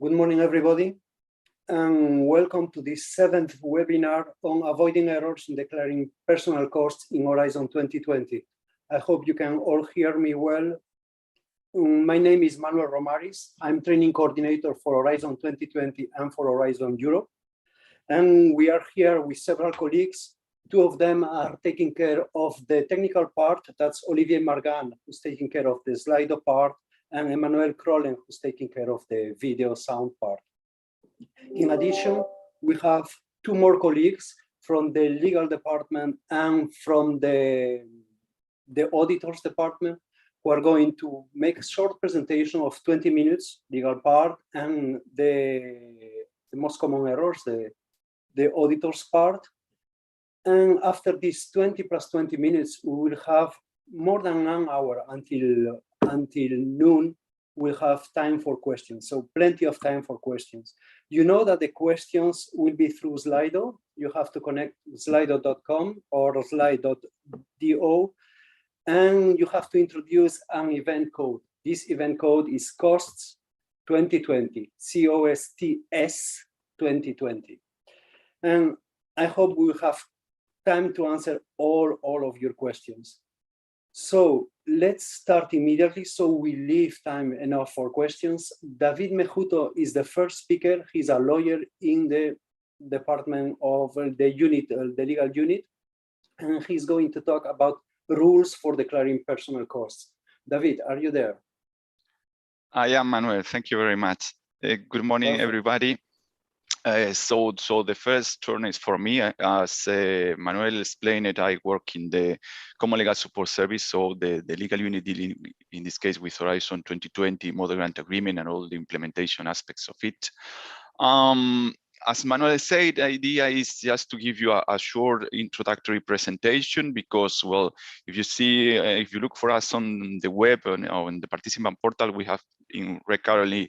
Good morning, everybody, and welcome to this 7th webinar on avoiding errors in declaring personal costs in Horizon 2020. I hope you can all hear me well. My name is Manuel Romaris. I'm training coordinator for Horizon 2020 and for Horizon Europe. And we are here with several colleagues. Two of them are taking care of the technical part. That's Olivier Margan, who's taking care of the Slido part, and Emmanuel Krollen, who's taking care of the video sound part. In addition, we have two more colleagues from the legal department and from the auditors department who are going to make a short presentation of 20 minutes, legal part, and the most common errors, the auditor's part. And after these 20 plus 20 minutes, we will have more than an hour until noon. We'll have time for questions, so plenty of time for questions. You know that the questions will be through Slido. You have to connect slido.com or slide.do, and you have to introduce an event code. This event code is COSTS 2020, COSTS 2020. And I hope we will have time to answer all of your questions. So let's start immediately so we leave time enough for questions. David Mejuto is the first speaker. He's a lawyer in the department of the unit, the legal unit, and he's going to talk about rules for declaring personal costs. David, are you there? I am, Manuel. Thank you very much. Good morning, Perfect. Everybody. So the first turn is for me. As Manuel explained it, I work in the Common Legal Support Service, so the legal unit dealing, in this case, with Horizon 2020 Model Grant Agreement and all the implementation aspects of it. As Manuel said, the idea is just to give you a short introductory presentation because, well, if you look for us on the web or on the participant portal, we have regularly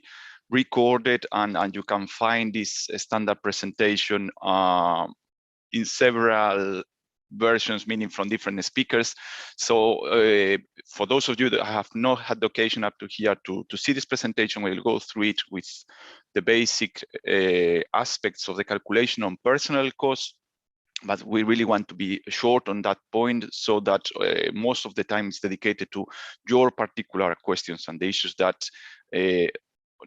recorded and you can find this standard presentation in several versions, meaning from different speakers. So for those of you that have not had the occasion up to here to see this presentation, we'll go through it with the basic aspects of the calculation on personal costs. But we really want to be short on that point so that most of the time is dedicated to your particular questions and the issues that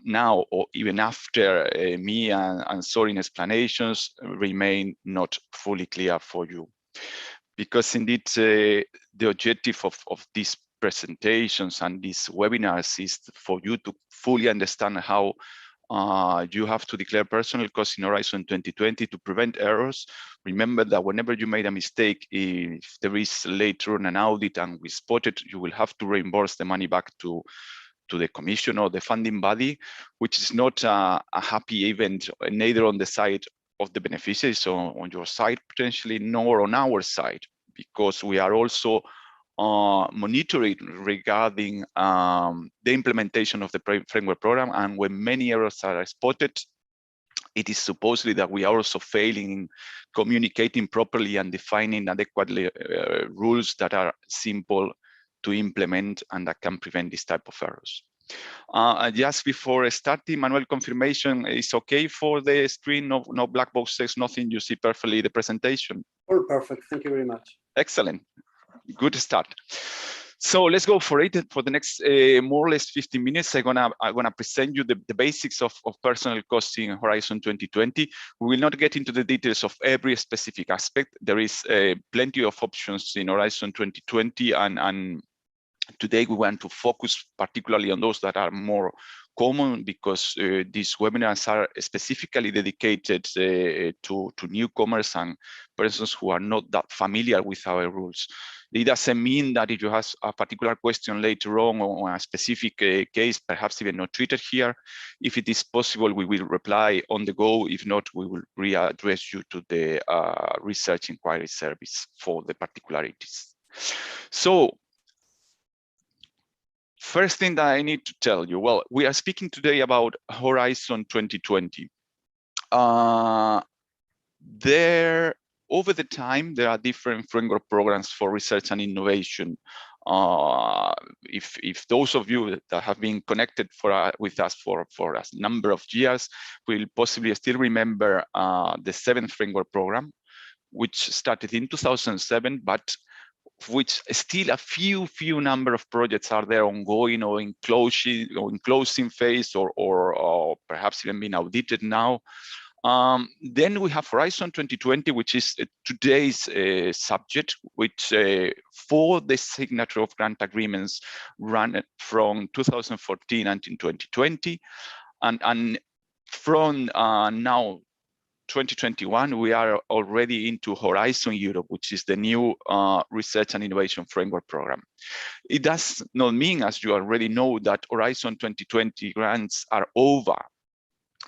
now or even after me and Sorin explanations remain not fully clear for you. Because indeed the objective of these presentations and these webinars is for you to fully understand how you have to declare personal costs in Horizon 2020 to prevent errors. Remember that whenever you made a mistake, if there is later on an audit and we spot it, you will have to reimburse the money back to the commission or the funding body, which is not a happy event, neither on the side of the beneficiaries, so on your side potentially, nor on our side, because we are also monitoring regarding the implementation of the framework program. And when many errors are spotted, it is supposedly that we are also failing in communicating properly and defining adequately rules that are simple to implement and that can prevent this type of errors. Just before starting, Manuel, confirmation is okay for the screen? No black box text, nothing. You see perfectly the presentation? All perfect. Thank you very much. Excellent. Good start. So let's go for it. For the next more or less 15 minutes, I'm gonna present you the basics of personal costs in Horizon 2020. We will not get into the details of every specific aspect. There is plenty of options in Horizon 2020, and today we want to focus particularly on those that are more common because these webinars are specifically dedicated to newcomers and persons who are not that familiar with our rules. It doesn't mean that if you have a particular question later on a specific case, perhaps even not treated here, if it is possible, we will reply on the go. If not, we will readdress you to the research inquiry service for the particularities. So, first thing that I need to tell you, well, we are speaking today about Horizon 2020. Over the time, there are different framework programs for research and innovation If those of you that have been connected with us for a number of years will possibly still remember the 7th framework program, which started in 2007, but which still a few number of projects are there ongoing or in closing phase or perhaps even being audited now. Then we have Horizon 2020, which is today's subject, which for the signature of grant agreements run from 2014 until 2020. And from now, 2021, we are already into Horizon Europe, which is the new research and innovation framework program. It does not mean, as you already know, that Horizon 2020 grants are over.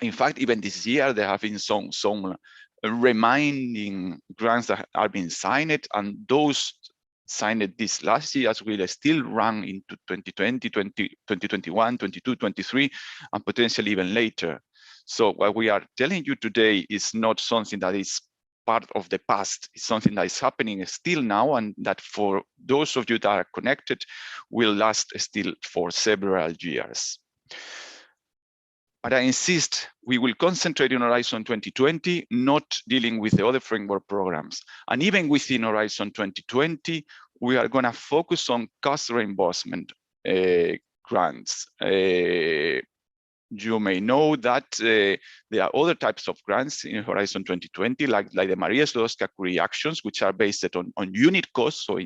In fact, even this year, there have been some reminding grants that are being signed, and those signed this last year will still run into 2020, 2021, 22, 23, and potentially even later. So what we are telling you today is not something that is part of the past. It's something that is happening still now, and that for those of you that are connected will last still for several years. But I insist, we will concentrate on Horizon 2020, not dealing with the other framework programs. And even within Horizon 2020, we are going to focus on cost reimbursement grants. You may know that there are other types of grants in Horizon 2020, like the Maria Sklodowska-Curie actions, which are based on unit costs, so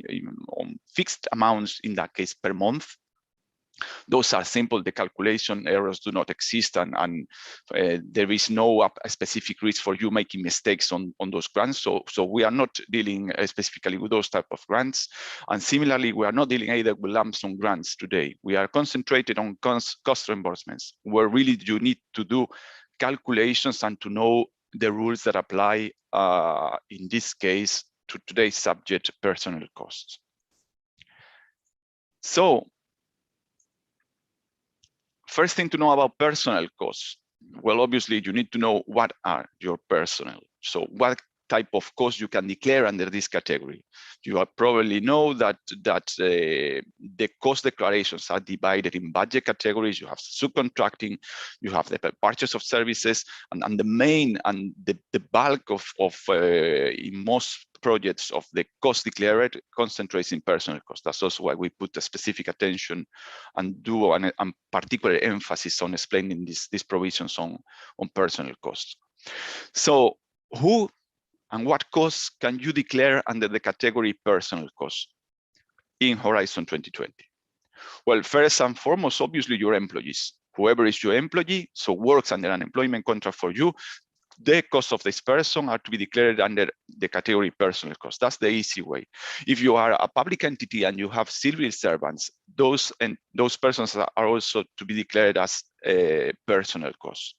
on fixed amounts, in that case, per month. Those are simple, the calculation errors do not exist, and there is no specific risk for you making mistakes on those grants. So we are not dealing specifically with those type of grants. And similarly, we are not dealing either with lump sum grants today. We are concentrated on cost reimbursements, where really you need to do calculations and to know the rules that apply, in this case, to today's subject, personnel costs. So, first thing to know about personnel costs. Well, obviously, you need to know what are your personnel. So what type of costs you can declare under this category. You probably know that the cost declarations are divided in budget categories. You have subcontracting, you have the purchase of services, and the main and the bulk of in most projects of the cost declared concentrates in personnel cost. That's also why we put a specific attention and do a particular emphasis on explaining these provisions on personnel costs. So who and what costs can you declare under the category personnel costs in Horizon 2020? Well, first and foremost, obviously your employees. Whoever is your employee, so works under an employment contract for you, the cost of this person are to be declared under the category personnel cost. That's the easy way. If you are a public entity and you have civil servants, those persons are also to be declared as personnel costs.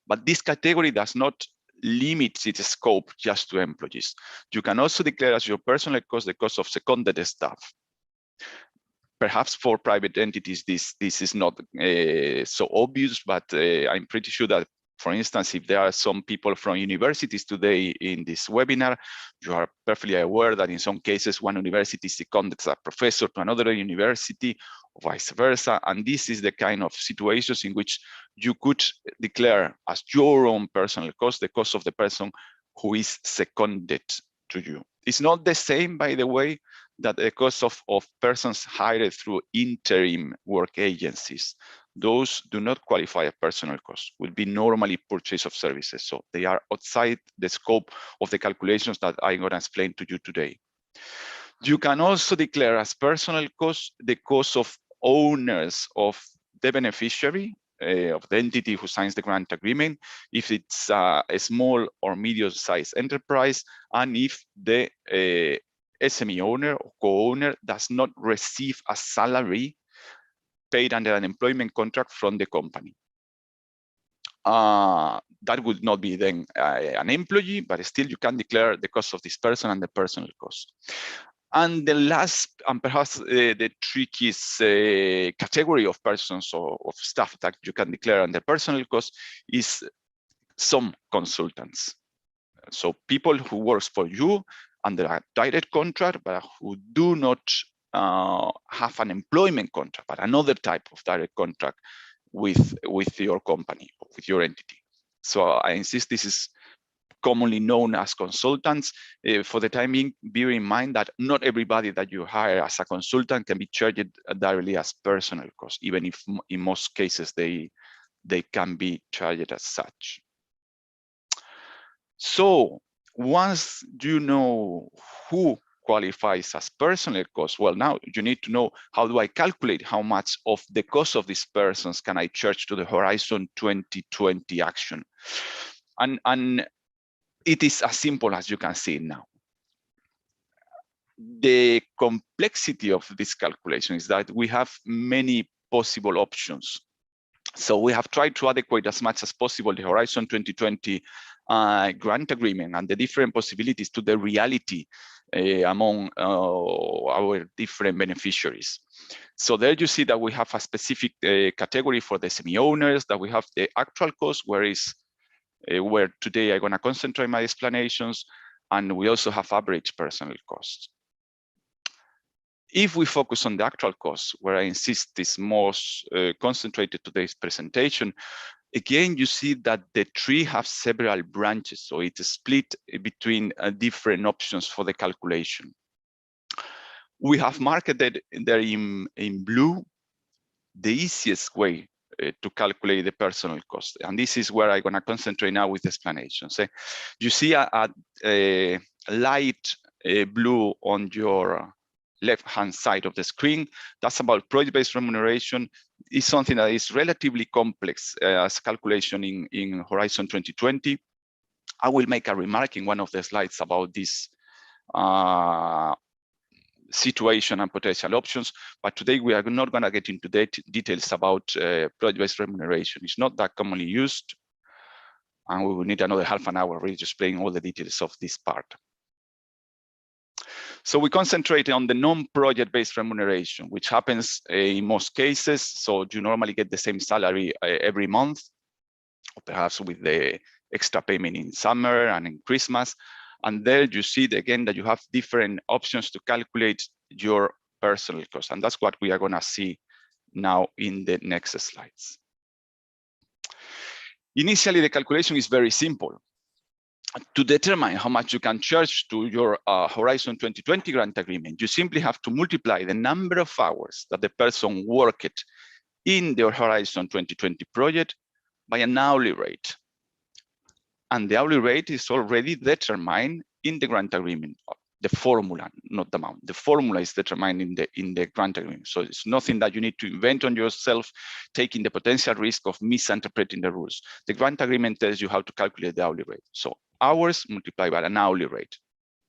But this category does not limit its scope just to employees. You can also declare as your personnel cost the cost of seconded staff. Perhaps for private entities, this is not so obvious, but I'm pretty sure that, for instance, if there are some people from universities today in this webinar, you are perfectly aware that in some cases, one university seconded a professor to another university, or vice versa. And this is the kind of situations in which you could declare as your own personal cost, the cost of the person who is seconded to you. It's not the same, by the way, that the cost of persons hired through interim work agencies. Those do not qualify as personal costs, will be normally purchase of services. So they are outside the scope of the calculations that I'm going to explain to you today. You can also declare as personal costs the cost of owners of the beneficiary, of the entity who signs the grant agreement, if it's a small or medium-sized enterprise, and if the SME owner or co-owner does not receive a salary paid under an employment contract from the company. That would not be then an employee, but still you can declare the cost of this person and the personal cost. And the last, and perhaps the trickiest category of persons or of staff that you can declare under personal cost is some consultants. So people who works for you under a direct contract, but who do not have an employment contract, but another type of direct contract with your company, with your entity. So I insist this is commonly known as consultants. For the time being, bear in mind that not everybody that you hire as a consultant can be charged directly as personal cost, even if in most cases they can be charged as such. So once you know who qualifies as personal cost, well, now you need to know, how do I calculate how much of the cost of these persons can I charge to the Horizon 2020 action? And it is as simple as you can see it now. The complexity of this calculation is that we have many possible options. So we have tried to adequate as much as possible the Horizon 2020 grant agreement and the different possibilities to the reality among our different beneficiaries. So there you see that we have a specific category for the SME owners, that we have the actual cost, where today I'm going to concentrate my explanations, and we also have average personal costs. If we focus on the actual costs, where I insist is most concentrated today's presentation, again, you see that the tree has several branches, so it's split between different options for the calculation. We have marked it there in blue the easiest way to calculate the personal cost, and this is where I'm going to concentrate now with explanations. You see a light blue on your left-hand side of the screen. That's about project-based remuneration. It's something that is relatively complex as calculation in Horizon 2020. I will make a remark in one of the slides about this situation and potential options, but today we are not going to get into details about project-based remuneration. It's not that commonly used, and we will need another half an hour really to explain all the details of this part. So we concentrate on the non-project based remuneration, which happens in most cases. So you normally get the same salary every month, or perhaps with the extra payment in summer and in Christmas. And there you see again that you have different options to calculate your personal cost. And that's what we are going to see now in the next slides. Initially, the calculation is very simple. To determine how much you can charge to your Horizon 2020 grant agreement, you simply have to multiply the number of hours that the person worked in their Horizon 2020 project by an hourly rate. And the hourly rate is already determined in the grant agreement. The formula, not the amount. The formula is determined in the grant agreement. So it's nothing that you need to invent on yourself, taking the potential risk of misinterpreting the rules. The grant agreement tells you how to calculate the hourly rate. So hours multiplied by an hourly rate,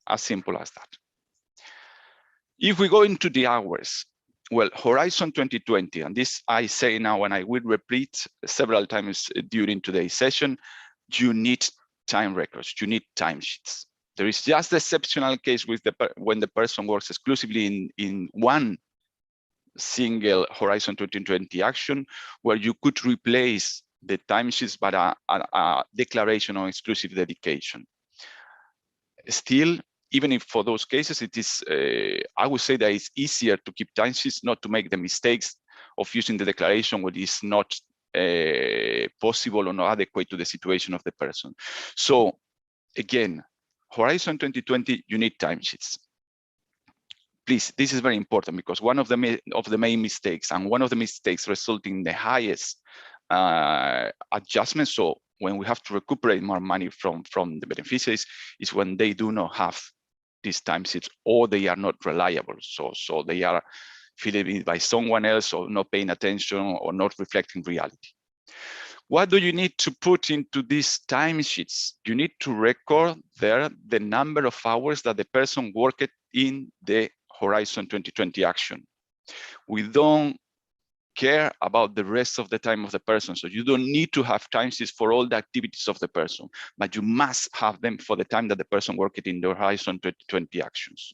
as simple as that. If we go into the hours, well, Horizon 2020, and this I say now and I will repeat several times during today's session, you need time records, you need timesheets. There is just the exceptional case with when the person works exclusively in one single Horizon 2020 action, where you could replace the timesheets by a declaration on exclusive dedication. Still, even if for those cases, it is, I would say that it's easier to keep timesheets, not to make the mistakes of using the declaration when it's not possible or not adequate to the situation of the person. So again, Horizon 2020, you need timesheets. Please, this is very important, because one of the main mistakes, and one of the mistakes resulting in the highest adjustments, so when we have to recuperate more money from the beneficiaries, is when they do not have these timesheets, or they are not reliable. So they are filled in by someone else, or not paying attention, or not reflecting reality. What do you need to put into these timesheets? You need to record there the number of hours that the person worked in the Horizon 2020 action. We don't care about the rest of the time of the person, so you don't need to have timesheets for all the activities of the person, but you must have them for the time that the person worked in the Horizon 2020 actions.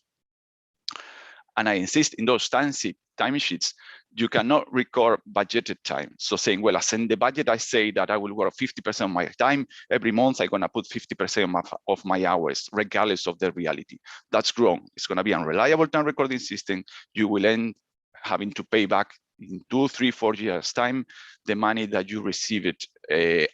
And I insist, in those timesheets, you cannot record budgeted time. So saying, well, as in the budget, I say that I will work 50% of my time. Every month, I'm gonna put 50% of my hours, regardless of the reality. That's wrong. It's gonna be unreliable time recording system. You will end having to pay back in 2, 3, 4 years time, the money that you received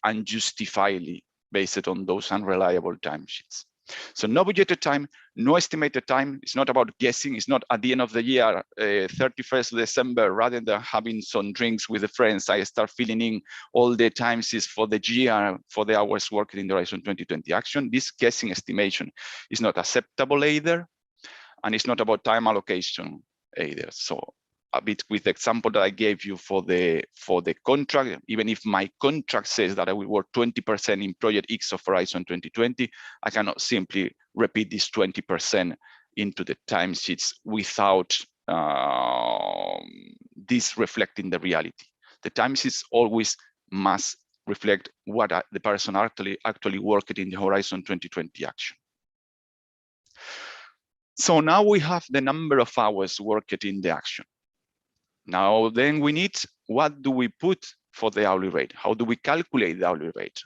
unjustifiably based on those unreliable timesheets. So no budgeted time, no estimated time. It's not about guessing. It's not at the end of the year, 31st of December, rather than having some drinks with the friends, I start filling in all the times is for the year, for the hours worked in the Horizon 2020 action. This guessing estimation is not acceptable either. And it's not about time allocation either. So a bit with the example that I gave you for the contract, even if my contract says that I will work 20% in project X of Horizon 2020, I cannot simply repeat this 20% into the timesheets without this reflecting the reality. The timesheets always must reflect what the person actually worked in the Horizon 2020 action. So now we have the number of hours worked in the action. Now, then we need, what do we put for the hourly rate? How do we calculate the hourly rate?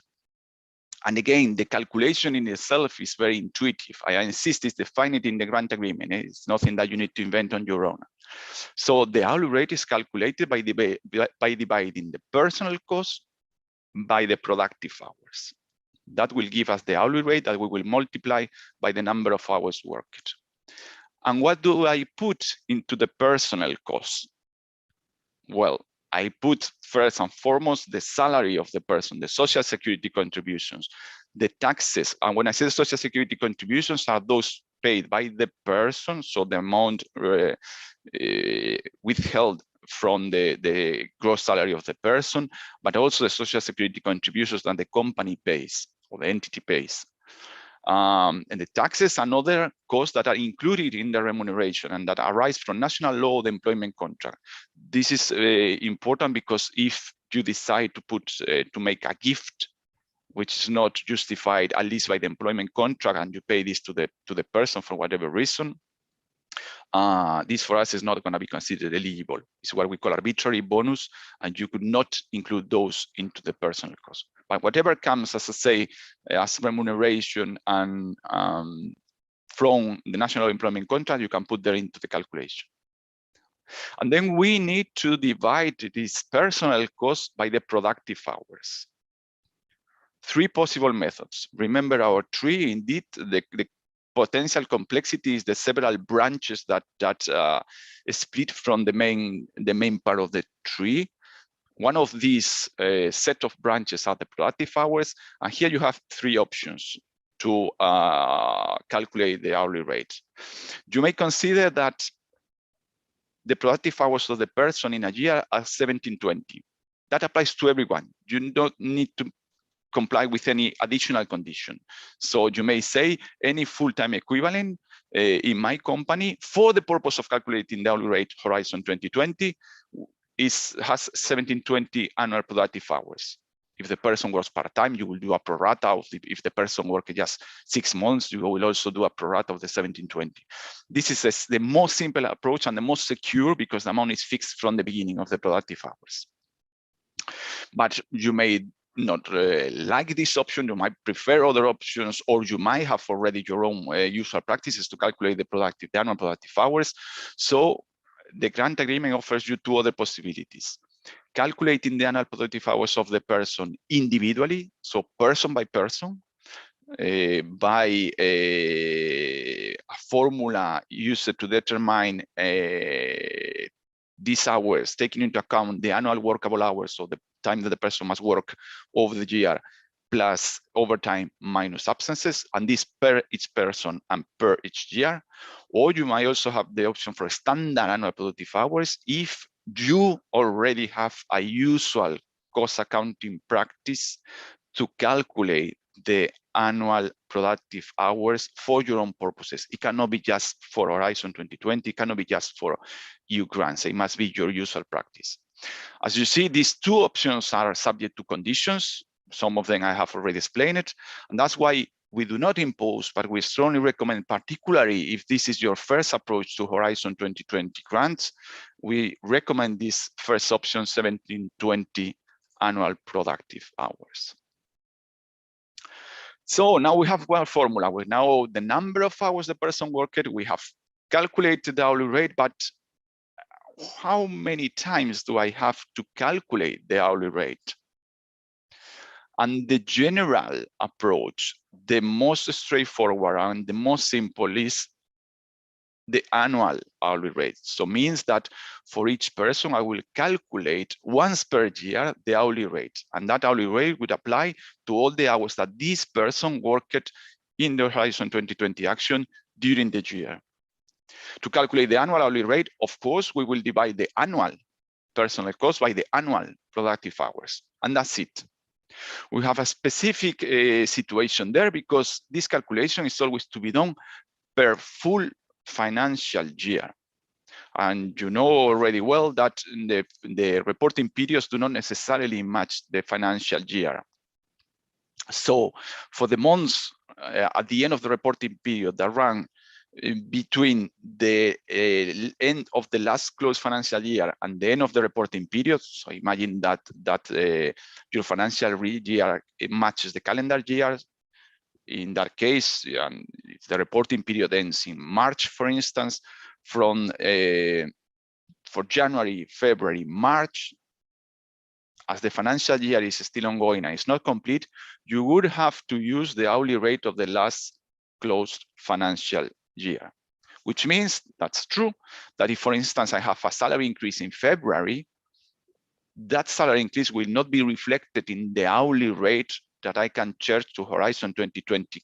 And again, the calculation in itself is very intuitive. I insist it's defined in the grant agreement. It's nothing that you need to invent on your own. So the hourly rate is calculated by dividing the personal cost by the productive hours. That will give us the hourly rate that we will multiply by the number of hours worked. And what do I put into the personal cost? Well, I put first and foremost the salary of the person, the social security contributions, the taxes. And when I say social security contributions, are those paid by the person, so the amount withheld from the gross salary of the person, but also the social security contributions that the company pays or the entity pays. And the taxes and other costs that are included in the remuneration and that arise from national law, the employment contract. This is important because if you decide to make a gift, which is not justified at least by the employment contract, and you pay this to the person for whatever reason, this for us is not going to be considered eligible. It's what we call arbitrary bonus, and you could not include those into the personal cost. But whatever comes, as I say, as remuneration and from the national employment contract, you can put there into the calculation. And then we need to divide this personal cost by the productive hours. 3 possible methods. Remember our tree, indeed, the potential complexity is the several branches that split from the main part of the tree. One of these set of branches are the productive hours, and here you have 3 options to calculate the hourly rate. You may consider that the productive hours of the person in a year are 1720. That applies to everyone. You don't need to comply with any additional condition. So you may say any full-time equivalent in my company for the purpose of calculating the hourly rate Horizon 2020 has 1720 annual productive hours. If the person works part-time, you will do a prorata of if the person works just 6 months, you will also do a prorata of the 1720. This is the most simple approach and the most secure because the amount is fixed from the beginning of the productive hours. But you may not like this option, you might prefer other options, or you might have already your own usual practices to calculate the annual productive hours. So the grant agreement offers you 2 other possibilities. Calculating the annual productive hours of the person individually, so person by person, by a formula used to determine these hours, taking into account the annual workable hours, so the time that the person must work over the year, plus overtime minus absences, and this per each person and per each year. Or you might also have the option for standard annual productive hours if you already have a usual cost accounting practice to calculate the annual productive hours for your own purposes. It cannot be just for Horizon 2020, it cannot be just for EU grants, it must be your usual practice. As you see, these 2 options are subject to conditions. Some of them I have already explained it, and that's why we do not impose, but we strongly recommend, particularly if this is your first approach to Horizon 2020 grants, we recommend this first option, 1720 annual productive hours. So now we have one formula. We know the number of hours the person worked. We have calculated the hourly rate, but how many times do I have to calculate the hourly rate? And the general approach, the most straightforward and the most simple, is the annual hourly rate. So means that for each person, I will calculate once per year the hourly rate, and that hourly rate would apply to all the hours that this person worked in the Horizon 2020 action during the year. To calculate the annual hourly rate, of course, we will divide the annual personal cost by the annual productive hours, and that's it. We have a specific situation there because this calculation is always to be done per full financial year. And you know already well that the reporting periods do not necessarily match the financial year. So for the months at the end of the reporting period that run between the end of the last closed financial year and the end of the reporting period, so imagine that your financial year matches the calendar year. In that case, if the reporting period ends in March, for instance, from for January, February, March, as the financial year is still ongoing and it's not complete, you would have to use the hourly rate of the last closed financial year, which means that's true that if, for instance, I have a salary increase in February, that salary increase will not be reflected in the hourly rate that I can charge to Horizon 2020,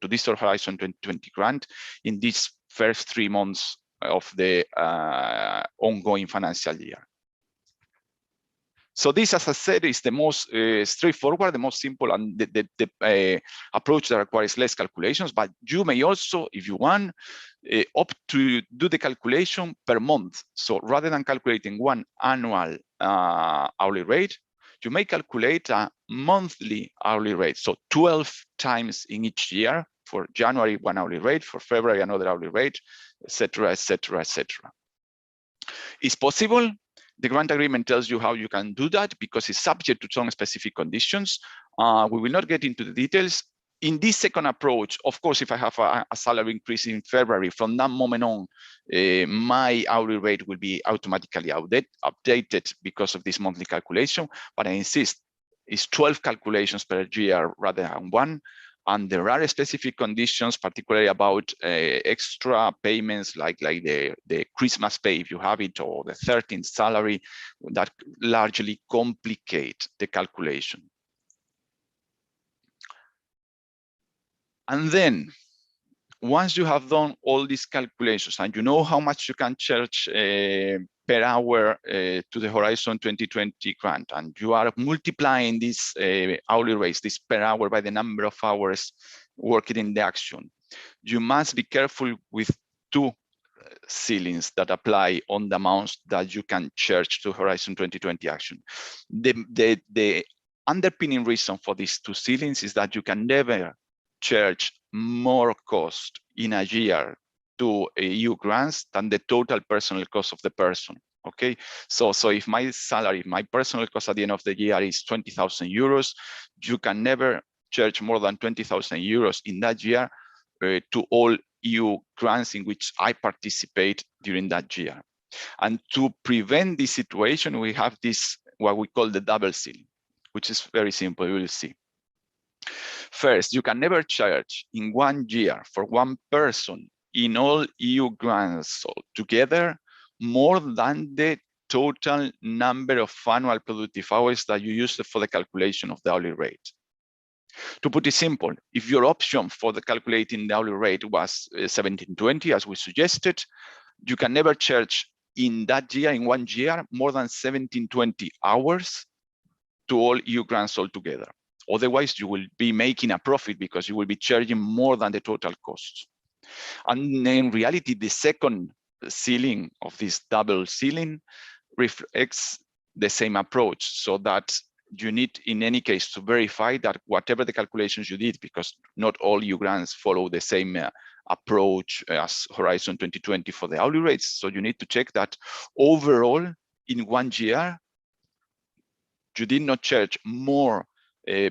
to this Horizon 2020 grant in these first 3 months of the ongoing financial year. So this, as I said, is the most straightforward, the most simple, and the approach that requires less calculations. But you may also, if you want, opt to do the calculation per month. So rather than calculating one annual hourly rate, you may calculate a monthly hourly rate. So 12 times in each year. For January, one hourly rate. For February, another hourly rate, etc., etc., etc. It's possible. The grant agreement tells you how you can do that because it's subject to some specific conditions. We will not get into the details. In this second approach, of course, if I have a salary increase in February, from that moment on, my hourly rate will be automatically updated because of this monthly calculation. But I insist, it's 12 calculations per year rather than one. And there are specific conditions, particularly about extra payments like the Christmas pay, if you have it, or the 13th salary, that largely complicate the calculation. And then, once you have done all these calculations and you know how much you can charge per hour to the Horizon 2020 grant, and you are multiplying these hourly rates, this per hour, by the number of hours working in the action, you must be careful with two ceilings that apply on the amounts that you can charge to Horizon 2020 action. The underpinning reason for these two ceilings is that you can never charge more cost in a year to EU grants than the total personal cost of the person. Okay, so if my salary, my personal cost at the end of the year is 20,000 euros, you can never charge more than 20,000 euros in that year to all EU grants in which I participate during that year. And to prevent this situation, we have this, what we call the double ceiling, which is very simple, you will see. First, you can never charge in 1 year for one person in all EU grants together more than the total number of annual productive hours that you used for the calculation of the hourly rate. To put it simple, if your option for the calculating the hourly rate was 1720, as we suggested, you can never charge in that year, in 1 year, more than 1720 hours to all EU grants altogether. Otherwise, you will be making a profit because you will be charging more than the total cost. And in reality, the second ceiling of this double ceiling reflects the same approach, so that you need in any case to verify that whatever the calculations you did, because not all EU grants follow the same approach as Horizon 2020 for the hourly rates. So you need to check that overall in 1 year, you did not charge more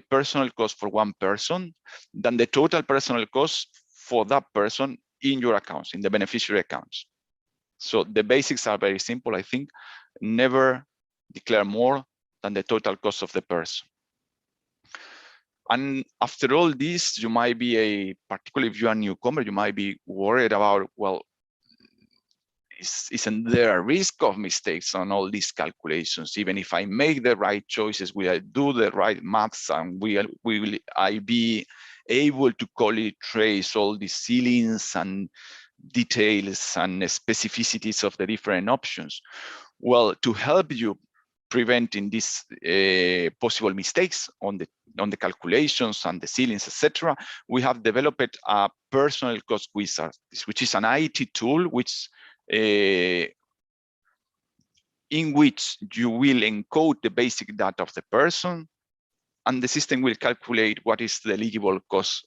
personal cost for one person than the total personal cost for that person in your accounts, in the beneficiary accounts. So the basics are very simple, I think. Never declare more than the total cost of the person. And after all this, you might be particularly if you're a newcomer, you might be worried about, well, isn't there a risk of mistakes on all these calculations? Even if I make the right choices, will I do the right maths, and will I be able to quality trace all the ceilings and details and specificities of the different options? Well, to help you preventing these possible mistakes on the calculations and the ceilings, etc., we have developed a personal cost wizard, which is an IT tool in which you will encode the basic data of the person, and the system will calculate what is the eligible cost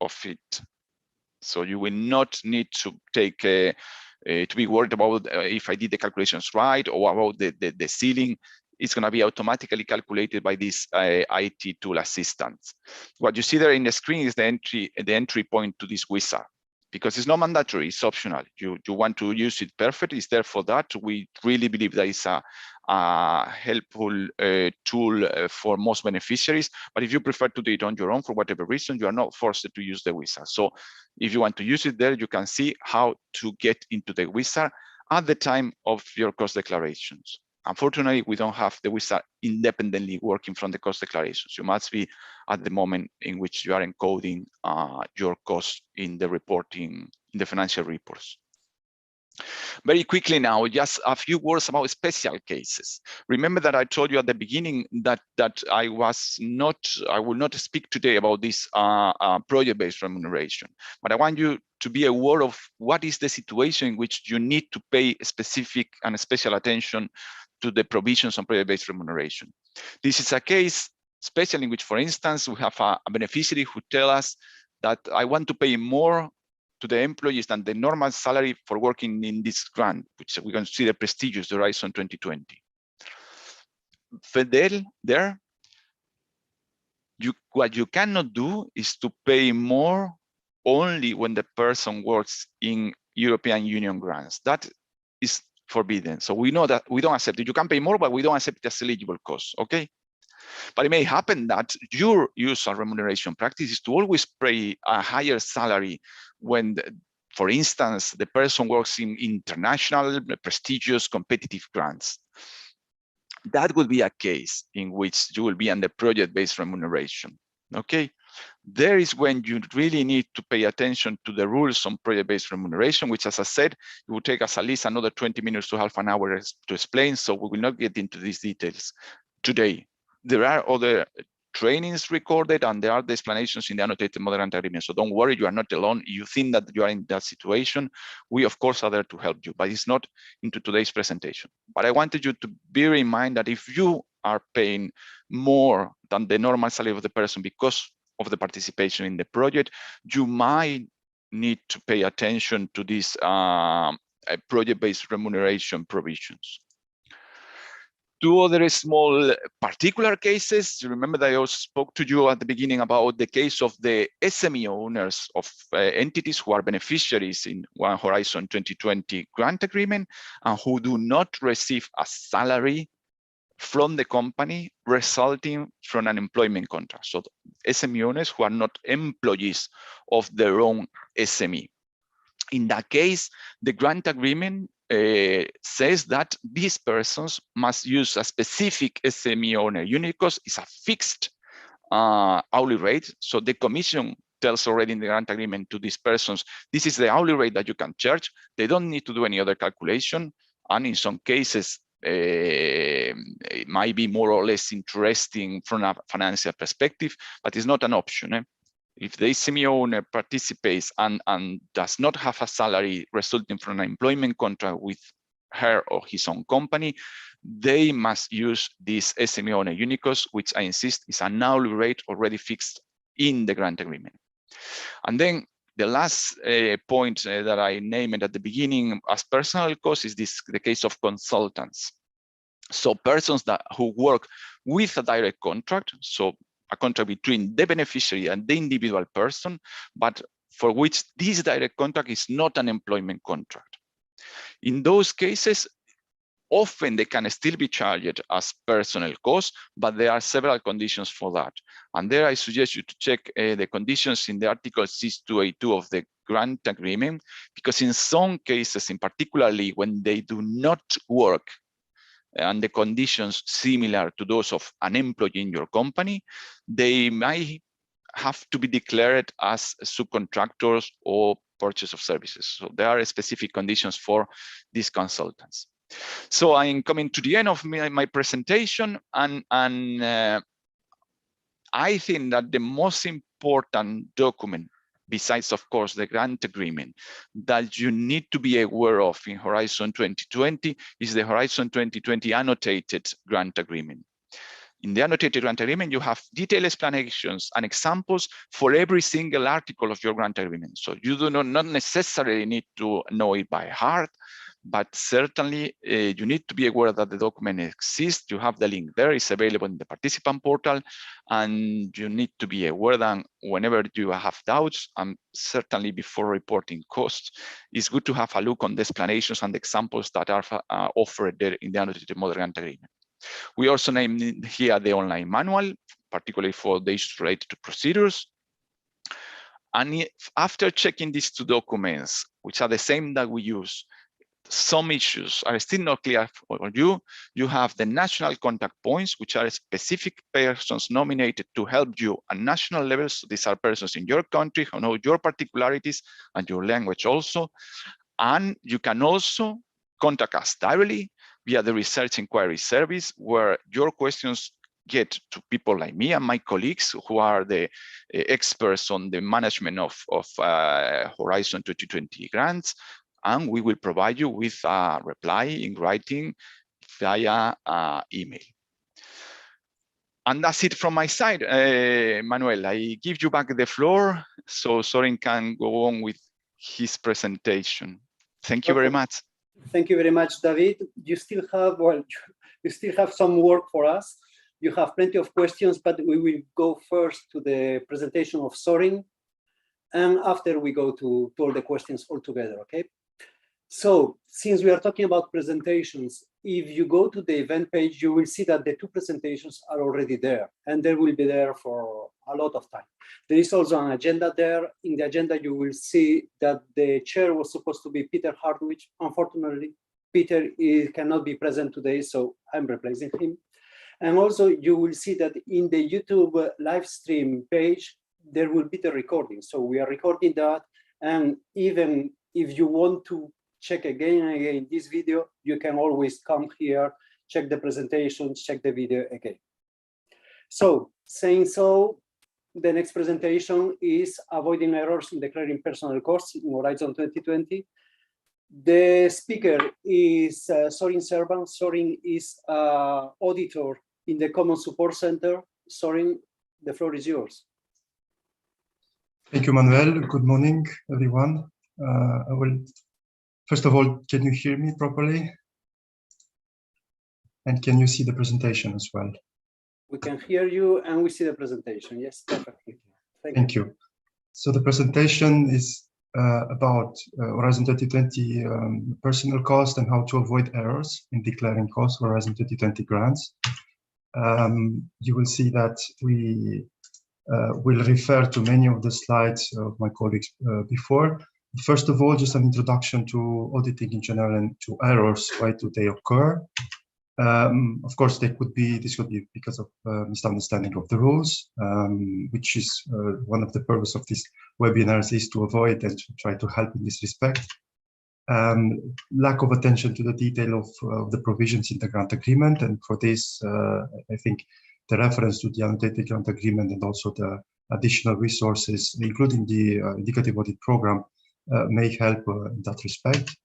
of it. So you will not need to take to be worried about if I did the calculations right or about the ceiling. It's going to be automatically calculated by this IT tool assistant. What you see there in the screen is the entry point to this wizard. Because it's not mandatory, it's optional. You want to use it perfect, it's there for that. We really believe that it's a helpful tool for most beneficiaries. But if you prefer to do it on your own for whatever reason, you are not forced to use the wizard. So if you want to use it there, you can see how to get into the wizard at the time of your cost declarations. Unfortunately, we don't have the wizard independently working from the cost declarations. You must be at the moment in which you are encoding your costs in the reporting, in the financial reports. Very quickly now, just a few words about special cases. Remember that I told you at the beginning that I will not speak today about this project-based remuneration, but I want you to be aware of what is the situation in which you need to pay specific and special attention to the provisions on project-based remuneration. This is a case, especially in which, for instance, we have a beneficiary who tells us that I want to pay more to the employees than the normal salary for working in this grant, which we consider prestigious, the Horizon 2020. What you cannot do is to pay more only when the person works in European Union grants. That is forbidden. So we know that we don't accept it. You can pay more, but we don't accept it as eligible cost, okay? But it may happen that your usual remuneration practice is to always pay a higher salary when, for instance, the person works in international, prestigious, competitive grants. That would be a case in which you will be under project-based remuneration, okay? There is when you really need to pay attention to the rules on project-based remuneration, which, as I said, it will take us at least another 20 minutes to half an hour to explain, so we will not get into these details today. There are other trainings recorded, and there are the explanations in the annotated model grant agreement. So don't worry, you are not alone. You think that you are in that situation. We, of course, are there to help you, but it's not into today's presentation. But I wanted you to bear in mind that if you are paying more than the normal salary of the person because of the participation in the project, you might need to pay attention to these project-based remuneration provisions. Two other small particular cases. You remember that I also spoke to you at the beginning about the case of the SME owners of entities who are beneficiaries in One Horizon 2020 grant agreement and who do not receive a salary from the company resulting from an employment contract. So SME owners who are not employees of their own SME. In that case, the grant agreement says that these persons must use a specific SME owner unit cost. It's a fixed hourly rate. So the commission tells already in the grant agreement to these persons, this is the hourly rate that you can charge. They don't need to do any other calculation. And in some cases, it might be more or less interesting from a financial perspective, but it's not an option. If the SME owner participates and does not have a salary resulting from an employment contract with her or his own company, they must use this SME owner unit cost, which I insist is an hourly rate already fixed in the grant agreement. And then the last point that I named at the beginning as personal cost is the case of consultants. So persons who work with a direct contract, so a contract between the beneficiary and the individual person, but for which this direct contract is not an employment contract. In those cases, often they can still be charged as personal costs, but there are several conditions for that. And there I suggest you to check the conditions in the Article 6282 of the grant agreement, because in some cases, in particularly when they do not work and the conditions similar to those of an employee in your company, they might have to be declared as subcontractors or purchase of services. So there are specific conditions for these consultants. So I'm coming to the end of my presentation, and I think that the most important document, besides of course the grant agreement, that you need to be aware of in Horizon 2020 is the Horizon 2020 annotated grant agreement. In the annotated grant agreement, you have detailed explanations and examples for every single article of your grant agreement. So you do not necessarily need to know it by heart, but certainly you need to be aware that the document exists. You have the link there, it's available in the participant portal, and you need to be aware that whenever you have doubts, and certainly before reporting costs, it's good to have a look on the explanations and the examples that are offered there in the annotated model grant agreement. We also named here the online manual, particularly for the issues related to procedures. And after checking these two documents, which are the same that we use, some issues are still not clear for you. You have the national contact points, which are specific persons nominated to help you at national levels. So these are persons in your country who know your particularities and your language also. And you can also contact us directly via the research inquiry service, where your questions get to people like me and my colleagues who are the experts on the management of Horizon 2020 grants. And we will provide you with a reply in writing via email. And that's it from my side. Manuel, I give you back the floor so Sorin can go on with his presentation. Thank you very much. Thank you very much, David. You still have, well, you still have some work for us. You have plenty of questions, but we will go first to the presentation of Sorin, and after we go to all the questions all together, okay? So since we are talking about presentations, if you go to the event page, you will see that the two presentations are already there, and they will be there for a lot of time. There is also an agenda there. In the agenda, you will see that the chair was supposed to be Peter Hardwich. Unfortunately, Peter cannot be present today, so I'm replacing him. And also, you will see that in the YouTube live stream page, there will be the recording. So we are recording that, and even if you want to check again and again this video, you can always come here, check the presentation, check the video again. So, saying so, the next presentation is avoiding errors in declaring personal costs in Horizon 2020. The speaker is Sorin Serban. Sorin is auditor in the Common Support Center. Sorin, the floor is yours. Thank you, Manuel. Good morning, everyone. I will, first of all, can you hear me properly? And can you see the presentation as well? We can hear you and we see the presentation. Yes, perfectly. Thank you. So the presentation is about Horizon 2020 personal cost and how to avoid errors in declaring costs for Horizon 2020 grants. You will see that we will refer to many of the slides of my colleagues before. First of all, just an introduction to auditing in general and to errors. Why do they occur? Of course, this could be because of misunderstanding of the rules, which is one of the purpose of this webinars is to avoid and to try to help in this respect. Lack of attention to the detail of the provisions in the grant agreement, and for this, I think the reference to the annotated grant agreement and also the additional resources, including the indicative audit program, may help in that respect.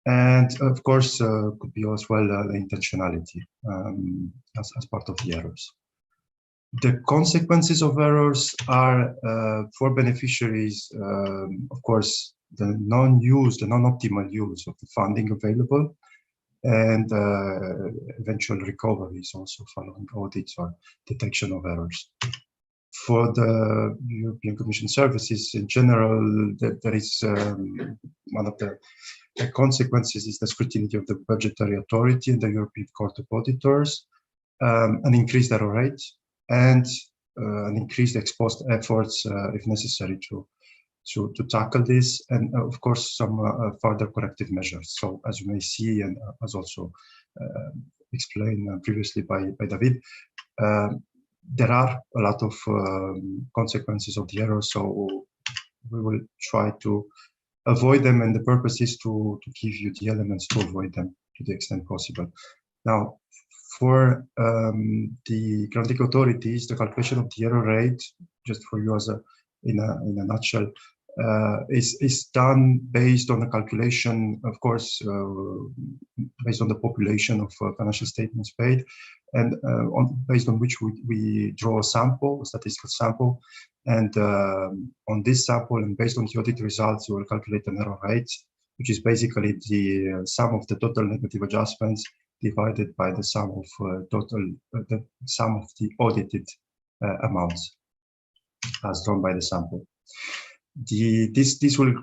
And of course, could be as well the intentionality as part of the errors. The consequences of errors are for beneficiaries, of course, the non-use, the non-optimal use of the funding available, and eventual recoveries also following audits or detection of errors. For the European Commission services in general, there is one of the consequences is the scrutiny of the budgetary authority and the European Court of Auditors, an increased error rate, and an increased ex post efforts if necessary to tackle this, and of course some further corrective measures. So as you may see, and as also explained previously by David, there are a lot of consequences of the error, so we will try to avoid them, and the purpose is to give you the elements to avoid them to the extent possible. Now, for the granting authorities, the calculation of the error rate, just for you as in a nutshell, is done based on a calculation, of course, based on the population of financial statements paid, and based on which we draw a sample, a statistical sample, and on this sample and based on the audit results, we will calculate an error rate, which is basically the sum of the total negative adjustments divided by the sum of the sum of the audited amounts as drawn by the sample. This will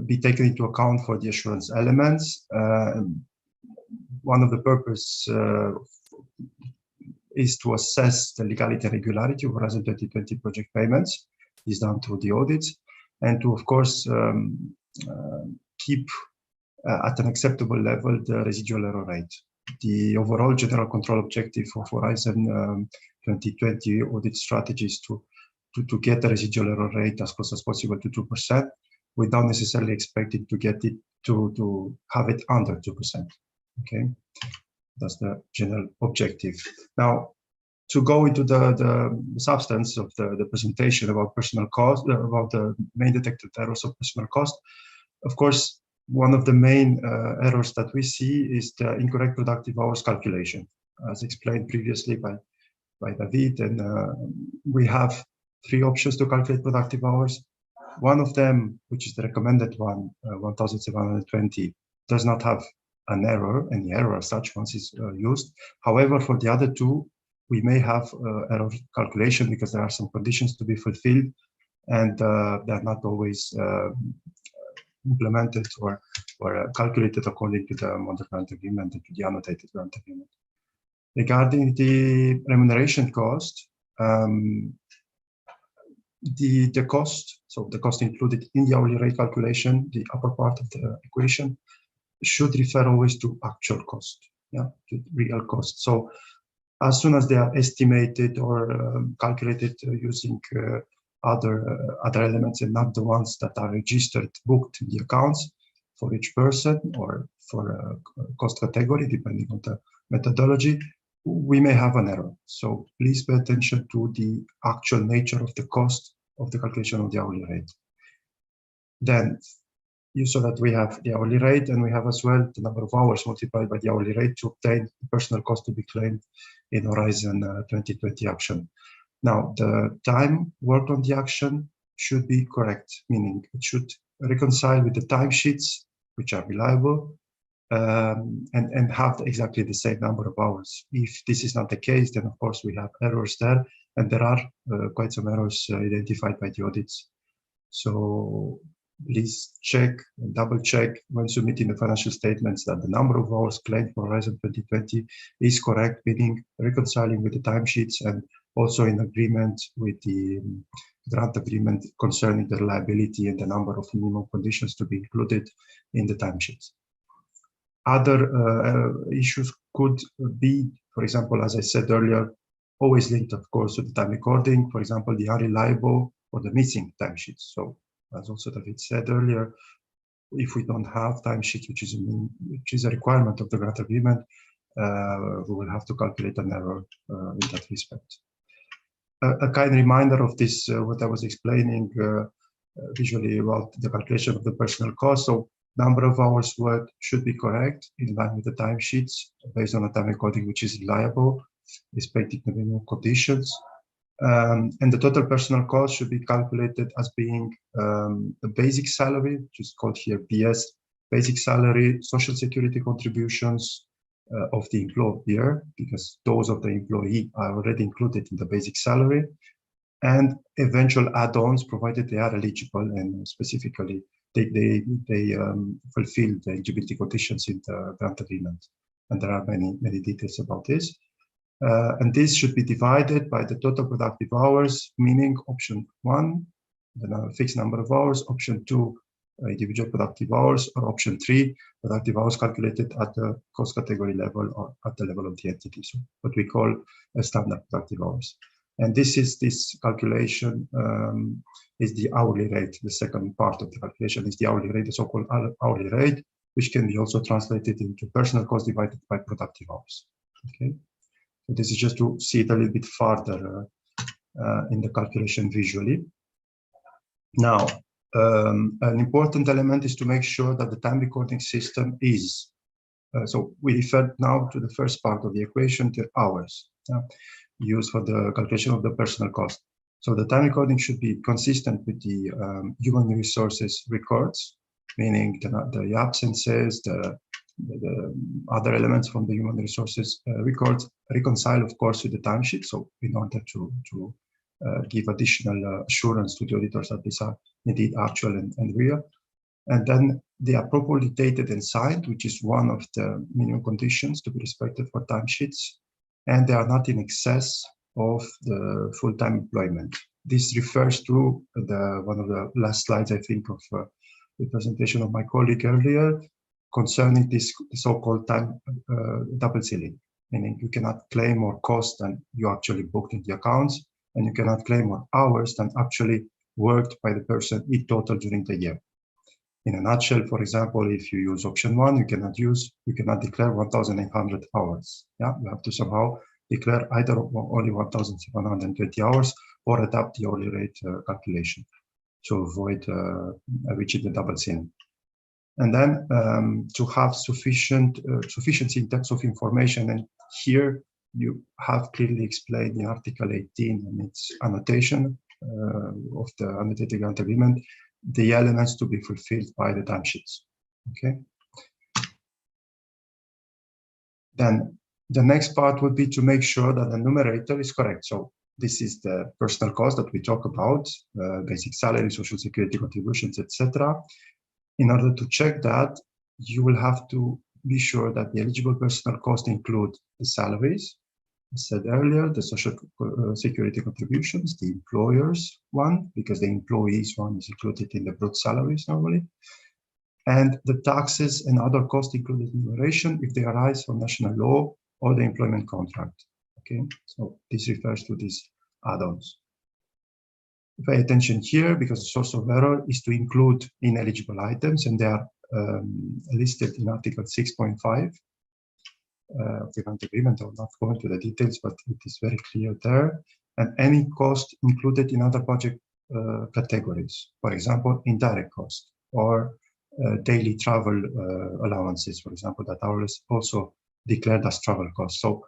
be taken into account for the assurance elements. One of the purpose is to assess the legality and regularity of Horizon 2020 project payments. Is done through the audits, and to, of course, keep at an acceptable level the residual error rate. The overall general control objective of Horizon 2020 audit strategy is to get the residual error rate as close as possible to 2%, without necessarily expecting to get it to have it under 2%. Okay, that's the general objective. Now, to go into the substance of the presentation about personal cost, about the main detected errors of personal cost, of course, one of the main errors that we see is the incorrect productive hours calculation, as explained previously by David. And we have 3 options to calculate productive hours. One of them, which is the recommended one, 1,720, does not have an error, any error as such once it's used. However, for the other 2, we may have error calculation because there are some conditions to be fulfilled, and they're not always implemented or calculated according to the model grant agreement and to the annotated grant agreement. Regarding the remuneration cost, the cost, so the cost included in the hourly rate calculation, the upper part of the equation, should refer always to actual cost, to real cost. So as soon as they are estimated or calculated using other elements and not the ones that are registered, booked in the accounts for each person or for a cost category, depending on the methodology, we may have an error. So please pay attention to the actual nature of the cost of the calculation of the hourly rate. Then you saw that we have the hourly rate, and we have as well the number of hours multiplied by the hourly rate to obtain the personal cost to be claimed in Horizon 2020 action. Now, the time worked on the action should be correct, meaning it should reconcile with the timesheets, which are reliable, and have exactly the same number of hours. If this is not the case, then of course we have errors there, and there are quite some errors identified by the audits. So please check and double check when submitting the financial statements that the number of hours claimed for Horizon 2020 is correct, meaning reconciling with the timesheets and also in agreement with the grant agreement concerning the reliability and the number of minimum conditions to be included in the timesheets. Other issues could be, for example, as I said earlier, always linked, of course, to the time recording, for example, the unreliable or the missing timesheets. So, as also David said earlier, if we don't have timesheets, which is a requirement of the grant agreement, we will have to calculate an error in that respect. A kind reminder of this, what I was explaining visually about the calculation of the personal cost. So Number of hours worked should be correct in line with the timesheets based on a time recording which is reliable, respecting the minimum conditions. And the total personal cost should be calculated as being the basic salary, which is called here BS, basic salary, social security contributions of the employer, because those of the employee are already included in the basic salary, and eventual add-ons provided they are eligible and specifically they fulfill the eligibility conditions in the grant agreement. And there are many details about this. And this should be divided by the total productive hours, meaning option 1, the fixed number of hours, option 2, individual productive hours, or option 3, productive hours calculated at the cost category level or at the level of the entity. So what we call a standard productive hours. And this calculation is the hourly rate. The second part of the calculation is the hourly rate, the so-called hourly rate, which can be also translated into personal cost divided by productive hours. Okay. So this is just to see it a little bit further in the calculation visually. Now, an important element is to make sure that the time recording system is, so we refer now to the first part of the equation, the hours used for the calculation of the personal cost. So the time recording should be consistent with the human resources records, meaning the absences, the other elements from the human resources records, reconcile, of course, with the timesheet. So in order to give additional assurance to the auditors that these are indeed actual and real. And then they are properly dated and signed, which is one of the minimum conditions to be respected for timesheets. And they are not in excess of the full-time employment. This refers to one of the last slides, I think, of the presentation of my colleague earlier, concerning this so-called time double ceiling, meaning you cannot claim more cost than you actually booked in the accounts, and you cannot claim more hours than actually worked by the person in total during the year. In a nutshell, for example, if you use option 1, you cannot declare 1,800 hours. Yeah, you have to somehow declare either only 1,720 hours or adapt the hourly rate calculation to avoid reaching the double ceiling. And then to have sufficiency in terms of information, and here you have clearly explained in Article 18 and its annotation of the annotated grant agreement, the elements to be fulfilled by the timesheets. Okay. Then the next part would be to make sure that the numerator is correct. So this is the personal cost that we talk about, basic salary, social security contributions, etc. In order to check that, you will have to be sure that the eligible personal costs include the salaries, as said earlier, the social security contributions, the employers one, because the employees one is included in the brute salaries normally, and the taxes and other costs included in remuneration if they arise from national law or the employment contract. Okay, so this refers to these add-ons. Pay attention here, because the source of error is to include ineligible items, and they are listed in Article 6.5 of the grant agreement. I will not go into the details, but it is very clear there. And any cost included in other project categories, for example, indirect cost or daily travel allowances, for example, that are also declared as travel costs. So,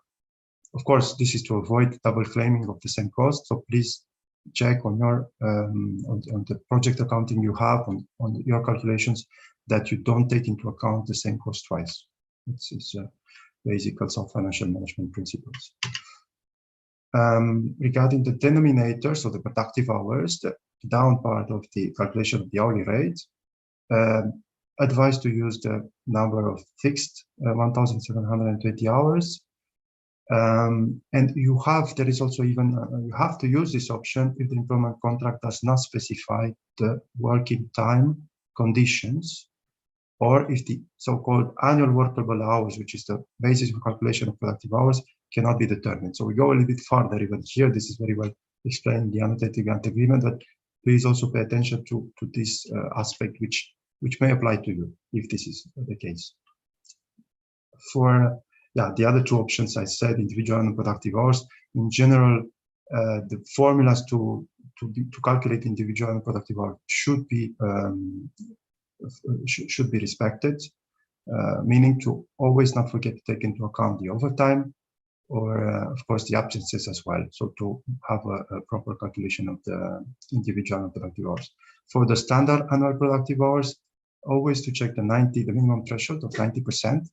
of course, this is to avoid double claiming of the same cost. So please check on your on the project accounting you have on your calculations that you don't take into account the same cost twice. It's basic also financial management principles. Regarding the denominator, so the productive hours, the down part of the calculation of the hourly rate, advised to use the number of fixed 1,720 hours. And there is also even, you have to use this option if the employment contract does not specify the working time conditions, or if the so-called annual workable hours, which is the basis for calculation of productive hours, cannot be determined. So we go a little bit further even here. This is very well explained in the annotated grant agreement, but please also pay attention to this aspect, which may apply to you if this is the case. For the other two options I said, individual and productive hours, in general, the formulas to calculate individual and productive hours should be should be respected, meaning to always not forget to take into account the overtime or, of course, the absences as well. So to have a proper calculation of the individual productive hours. For the standard annual productive hours, always to check the minimum threshold of 90%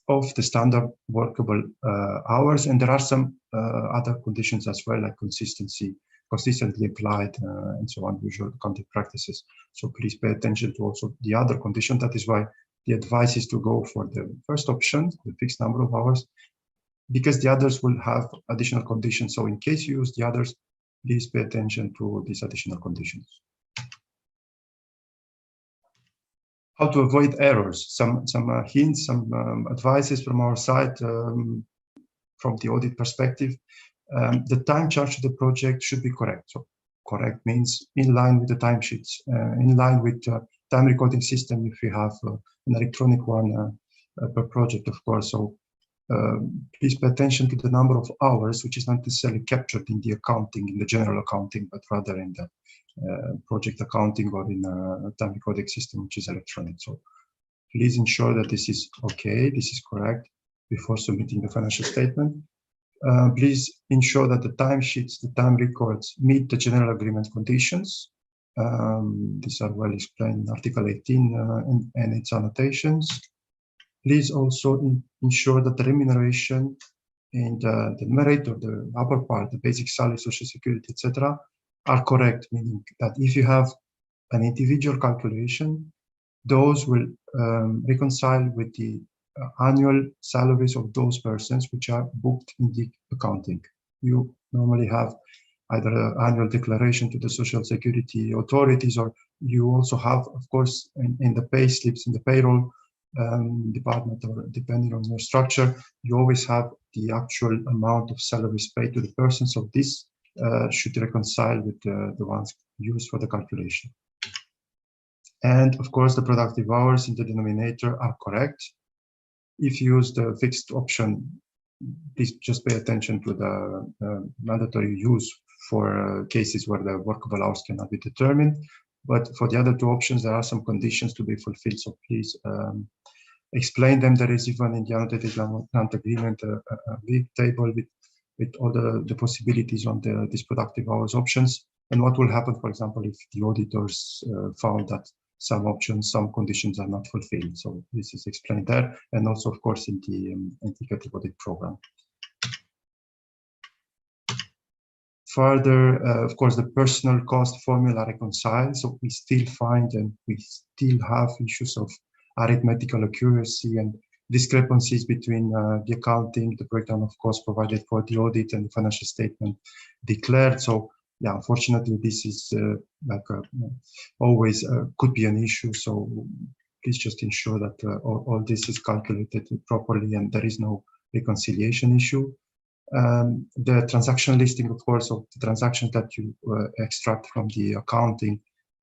of the standard workable hours. And there are some other conditions as well, like consistently applied and so on, usual accounting practices. So please pay attention to also the other condition. That is why the advice is to go for the first option, the fixed number of hours, because the others will have additional conditions. So in case you use the others, please pay attention to these additional conditions. How to avoid errors, some hints, some advices from our side, from the audit perspective. The time charged to the project should be correct. So correct means in line with the timesheets, in line with time recording system if we have an electronic one per project, of course. So please pay attention to the number of hours, which is not necessarily captured in the accounting, in the general accounting, but rather in the project accounting or in a time recording system, which is electronic. So please ensure that this is okay, this is correct before submitting the financial statement. Please ensure that the timesheets, the time records meet the general agreement conditions. These are well explained in Article 18 and its annotations. Please also ensure that the remuneration and the numerator, the upper part, the basic salary, social security, etc., are correct, meaning that if you have an individual calculation, those will reconcile with the annual salaries of those persons which are booked in the accounting. You normally have either an annual declaration to the social security authorities, or you also have, of course, in the pay slips, in the payroll department, or depending on your structure, you always have the actual amount of salaries paid to the person. So this should reconcile with the ones used for the calculation. And of course, the productive hours in the denominator are correct. If you use the fixed option, please just pay attention to the mandatory use for cases where the workable hours cannot be determined. But for the other two options, there are some conditions to be fulfilled. So please explain them. There is even in the annotated grant agreement a big table with all the possibilities on these productive hours options. And what will happen, for example, if the auditors found that some options, some conditions are not fulfilled. So this is explained there, and also, of course, in the indicative audit program. Further, of course, the personal cost formula reconciled. So we still find and we still have issues of arithmetical accuracy and discrepancies between the accounting, the breakdown of costs provided for the audit, and the financial statement declared. So yeah, unfortunately, this is always could be an issue. So please just ensure that all this is calculated properly and there is no reconciliation issue. The transaction listing, of course, of the transactions that you extract from the accounting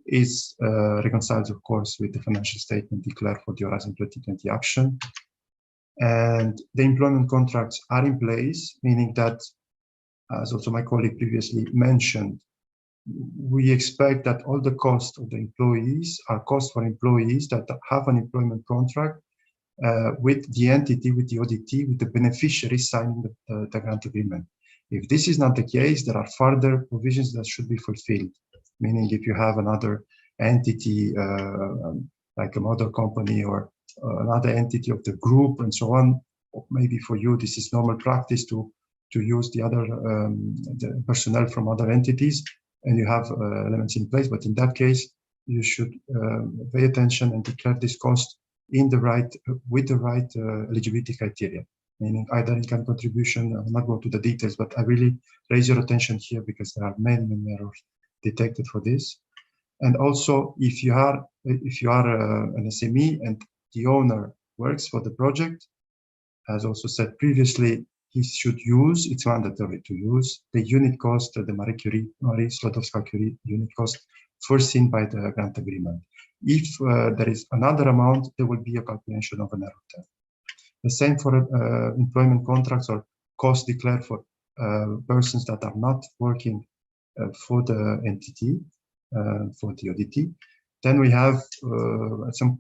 is reconciled, of course, with the financial statement declared for the Horizon 2020 action. And the employment contracts are in place, meaning that, as also my colleague previously mentioned, we expect that all the costs of the employees are costs for employees that have an employment contract with the entity, with the ODT, with the beneficiary signing the grant agreement. If this is not the case, there are further provisions that should be fulfilled, meaning if you have another entity, like a mother company or another entity of the group and so on, maybe for you this is normal practice to use the other the personnel from other entities, and you have elements in place. But in that case, you should pay attention and declare this cost in the right with the right eligibility criteria, meaning either income contribution. I'll not go to the details, but I really raise your attention here because there are many errors detected for this. And also, if you are an SME and the owner works for the project, as also said previously, he should use, it's mandatory to use the unit cost, the Marie Sklodowska-Curie unit cost foreseen by the grant agreement. If there is another amount, there will be a calculation of an error term. The same for employment contracts or costs declared for persons that are not working for the entity, for the ODT. Then we have some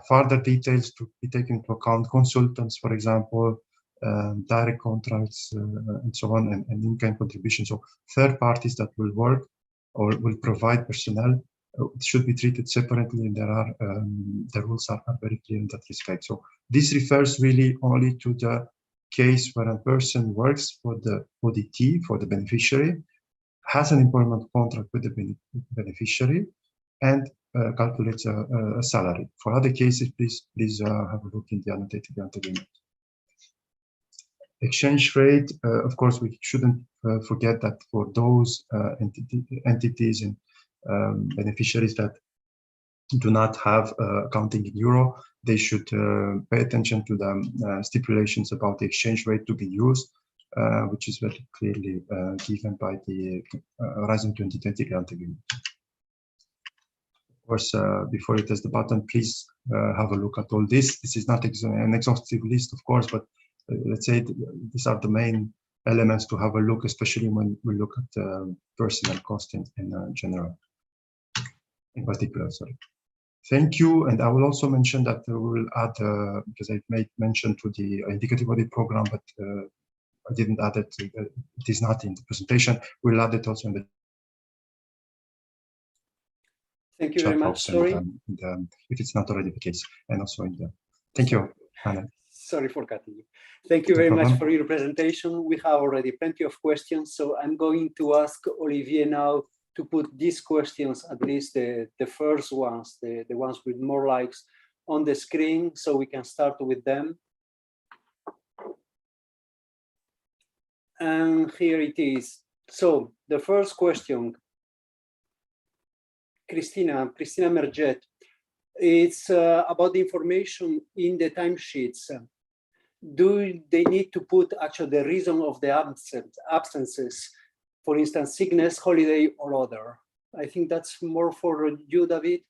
further details to be taken into account: consultants, for example, direct contracts, and so on, and in-kind contributions. So third parties that will work or will provide personnel should be treated separately, and there are the rules are very clear in that respect. So this refers really only to the case where a person works for the ODT, for the beneficiary, has an employment contract with the beneficiary, and calculates a salary. For other cases, please have a look in the annotated grant agreement. Exchange rate, of course, we shouldn't forget that for those entities and beneficiaries that do not have accounting in euro, they should pay attention to the stipulations about the exchange rate to be used, which is very clearly given by the Horizon 2020 grant agreement. Of course, before you test the button, please have a look at all this. This is not an exhaustive list, of course, but let's say these are the main elements to have a look, especially when we look at personnel cost in general, in particular, sorry. Thank you. And I will also mention that we will add, because I made mention to the indicative audit program, but I didn't add it. It is not in the presentation. We'll add it also in the Thank you very much. Sorry. If it's not already the case, and also in the. Thank you, Anna. Sorry for cutting you. Thank you very much for your presentation. We have already plenty of questions, so I'm going to ask Olivier now to put these questions, at least the first ones, the ones with more likes, on the screen, so we can start with them. And here it is. So the first question, Christina Merget, it's about the information in the timesheets. Do they need to put actually the reason of the absences, for instance, sickness, holiday, or other? I think that's more for you, David.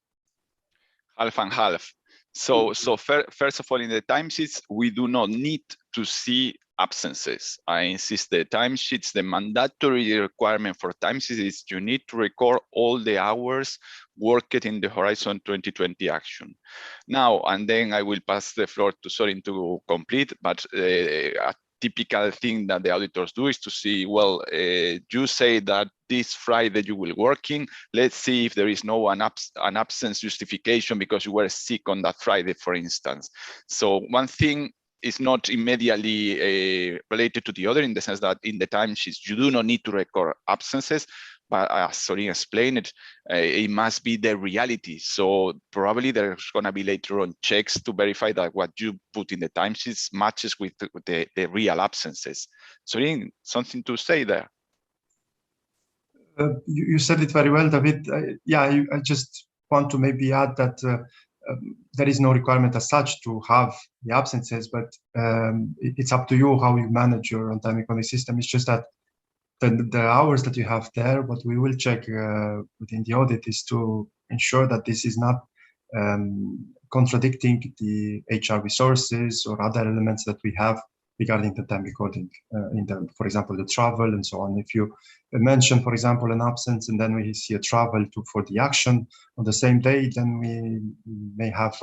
Half and half. So first of all, in the timesheets, we do not need to see absences. I insist the timesheets, the mandatory requirement for timesheets is you need to record all the hours worked in the Horizon 2020 action. Now, and then I will pass the floor to Sorin to complete, but a typical thing that the auditors do is to see, well, you say that this Friday you will working. Let's see if there is no an absence justification because you were sick on that Friday, for instance. So one thing is not immediately related to the other, in the sense that in the timesheets you do not need to record absences, but as Sorin explained it must be the reality. So probably there's going to be later on checks to verify that what you put in the timesheets matches with the real absences. Sorin, something to say there? You said it very well, David. I just want to maybe add that there is no requirement as such to have the absences, but it's up to you how you manage your on-time economic system. It's just that the hours that you have there, what we will check within the audit is to ensure that this is not contradicting the HR resources or other elements that we have regarding the time recording, for example, the travel and so on. If you mention, for example, an absence and then we see a travel for the action on the same day, then we may have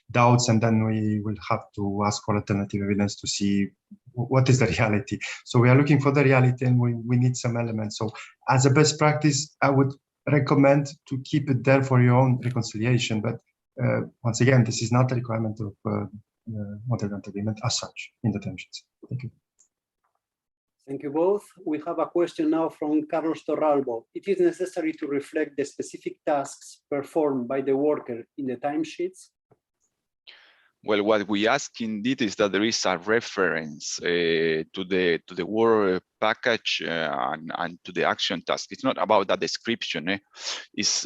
doubts, and then we will have to ask for alternative evidence to see what is the reality. So we are looking for the reality, and we need some elements. So as a best practice, I would recommend to keep it there for your own reconciliation. But once again, this is not a requirement of model grant agreement as such in the timesheets. Thank you. Thank you both. We have a question now from Carlos Torralbo. It is necessary to reflect the specific tasks performed by the worker in the timesheets? Well, what we ask indeed is that there is a reference to the work package and to the action task. It's not about that description. It's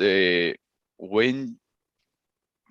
when,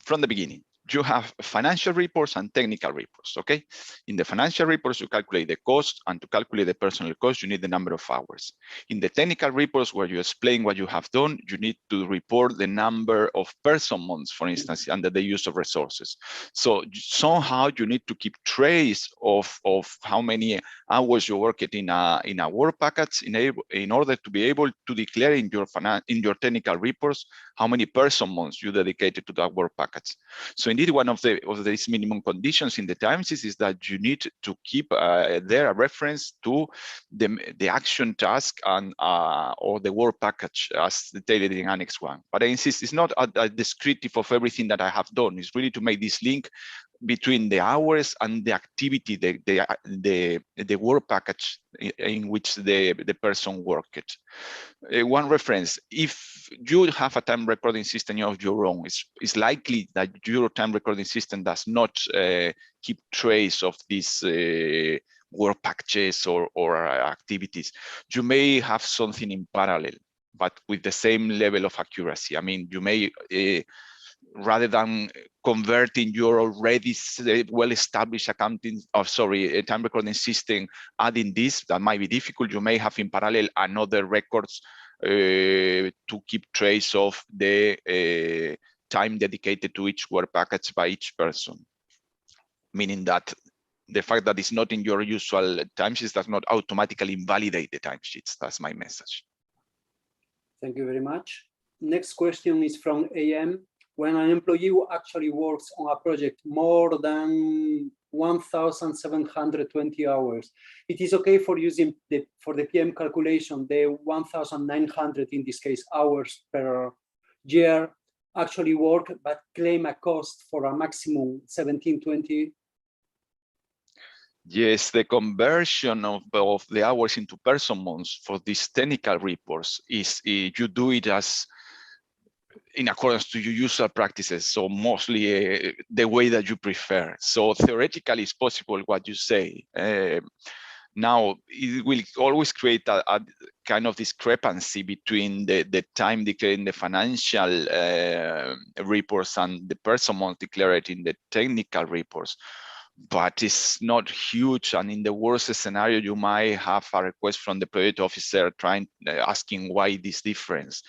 from the beginning, you have financial reports and technical reports, okay? In the financial reports, you calculate the cost, and to calculate the personal cost, you need the number of hours. In the technical reports, where you explain what you have done, you need to report the number of person months, for instance, under the use of resources. So somehow you need to keep trace of how many hours you worked in a work package in order to be able to declare in your technical reports how many person months you dedicated to that work package. So indeed, one of these minimum conditions in the timesheets is that you need to keep there a reference to the action task and or the work package as detailed in Annex 1. But I insist, it's not a descriptive of everything that I have done. It's really to make this link between the hours and the activity, the work package in which the person worked. One reference: if you have a time recording system of your own, it's likely that your time recording system does not keep trace of these work packages or activities. You may have something in parallel, but with the same level of accuracy. I mean, you may rather than converting your already well-established time recording system, adding this, that might be difficult. You may have in parallel another records to keep trace of the time dedicated to each work package by each person. Meaning that the fact that it's not in your usual timesheets does not automatically invalidate the timesheets. That's my message. Thank you very much. Next question is from AM. When an employee actually works on a project more than 1,720 hours, it is okay for using for the PM calculation, the 1,900 in this case hours per year actually work, but claim a cost for a maximum 1,720. Yes, the conversion of the hours into person months for these technical reports is you do it as in accordance to your usual practices, so mostly the way that you prefer. So theoretically, it's possible what you say. Now, it will always create a kind of discrepancy between the time declared in the financial reports and the person month declared in the technical reports. But it's not huge, and in the worst scenario, you might have a request from the project officer asking why this difference.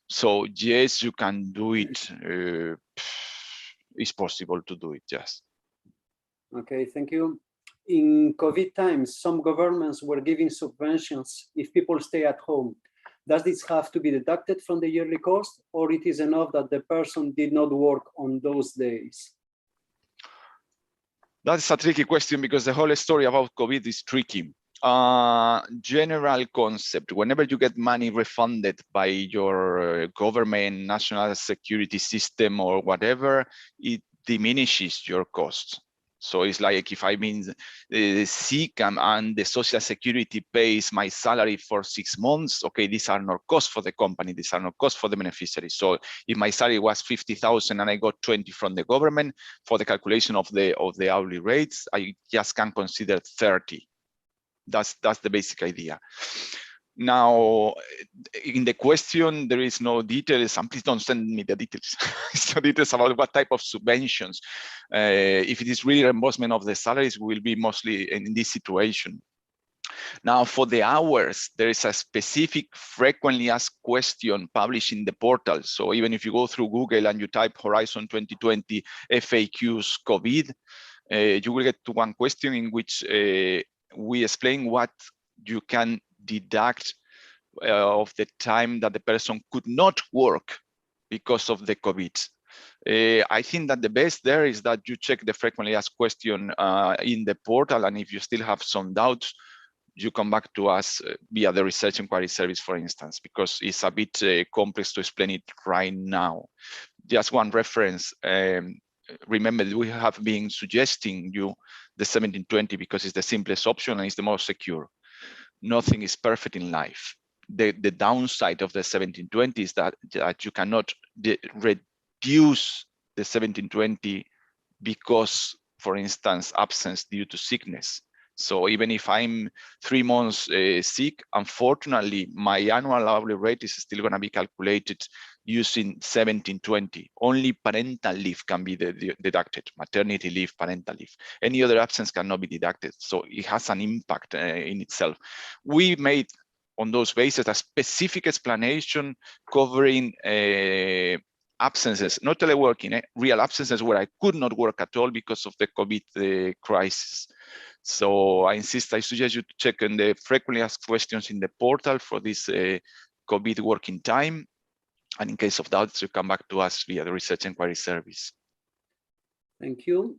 So yes, you can do it. It's possible to do it, yes. Okay, thank you. In COVID times, some governments were giving subventions if people stay at home. Does this have to be deducted from the yearly cost, or it is enough that the person did not work on those days? That's a tricky question because the whole story about COVID is tricky. General concept: whenever you get money refunded by your government, national security system, or whatever, it diminishes your costs. So it's like if I mean sick and the social security pays my salary for 6 months, okay, these are not costs for the company, these are not costs for the beneficiary. So if my salary was 50,000 and I got 20 from the government, for the calculation of the hourly rates, I just can consider 30. That's the basic idea. Now, in the question, there is no details, and please don't send me the details. So details about what type of subventions. If it is really reimbursement of the salaries, will be mostly in this situation. Now, for the hours, there is a specific frequently asked question published in the portal. So even if you go through Google and you type Horizon 2020 FAQs COVID, you will get to one question in which we explain what you can deduct of the time that the person could not work because of the COVID. I think that the best there is that you check the frequently asked question in the portal, and if you still have some doubts, you come back to us via the research inquiry service, for instance, because it's a bit complex to explain it right now. Just one reference. Remember, we have been suggesting you the 1720 because it's the simplest option and it's the most secure. Nothing is perfect in life. The downside of the 1720 is that you cannot reduce the 1720 because, for instance, absence due to sickness. So even if I'm 3 months sick, unfortunately, my annual hourly rate is still going to be calculated using 1720. Only parental leave can be deducted, maternity leave, parental leave. Any other absence cannot be deducted. So it has an impact in itself. We made on those bases a specific explanation covering absences, not teleworking, real absences where I could not work at all because of the COVID crisis. So I suggest you to check on the frequently asked questions in the portal for this COVID working time. And in case of doubts, you come back to us via the research inquiry service. Thank you.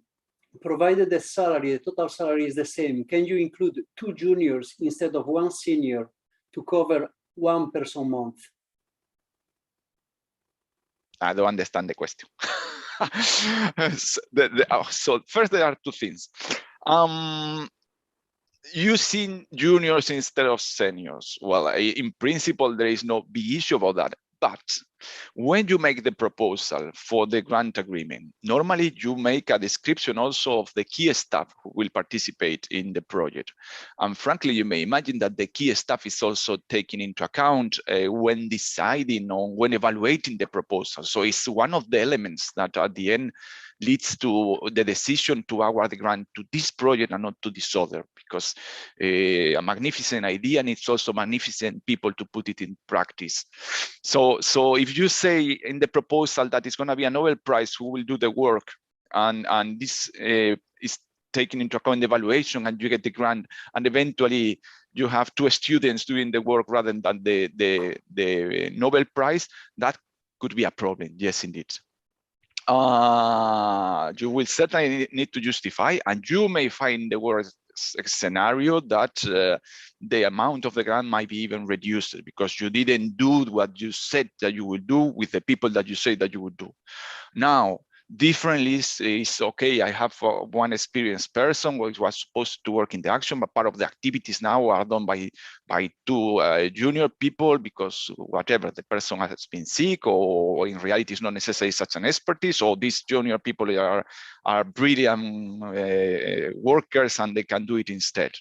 Provided the salary, the total salary is the same, can you include 2 juniors instead of 1 senior to cover 1 person month? I don't understand the question. So first, there are 2 things. Using juniors instead of seniors. Well, in principle, there is no big issue about that. But when you make the proposal for the grant agreement, normally you make a description also of the key staff who will participate in the project. And frankly, you may imagine that the key staff is also taken into account when deciding on, when evaluating the proposal. So it's one of the elements that at the end leads to the decision to award the grant to this project and not to this other, because a magnificent idea needs also magnificent people to put it in practice. So if you say in the proposal that it's going to be a Nobel Prize who will do the work, and this is taken into account the evaluation, and you get the grant, and eventually you have 2 students doing the work rather than the Nobel Prize, that could be a problem. Yes, indeed. You will certainly need to justify, and you may find the worst scenario that the amount of the grant might be even reduced because you didn't do what you said that you would do with the people that you say that you would do. Now, differently is okay. I have one experienced person who was supposed to work in the action, but part of the activities now are done by 2 junior people because whatever, the person has been sick, or in reality is not necessarily such an expertise, or these junior people are brilliant workers and they can do it instead.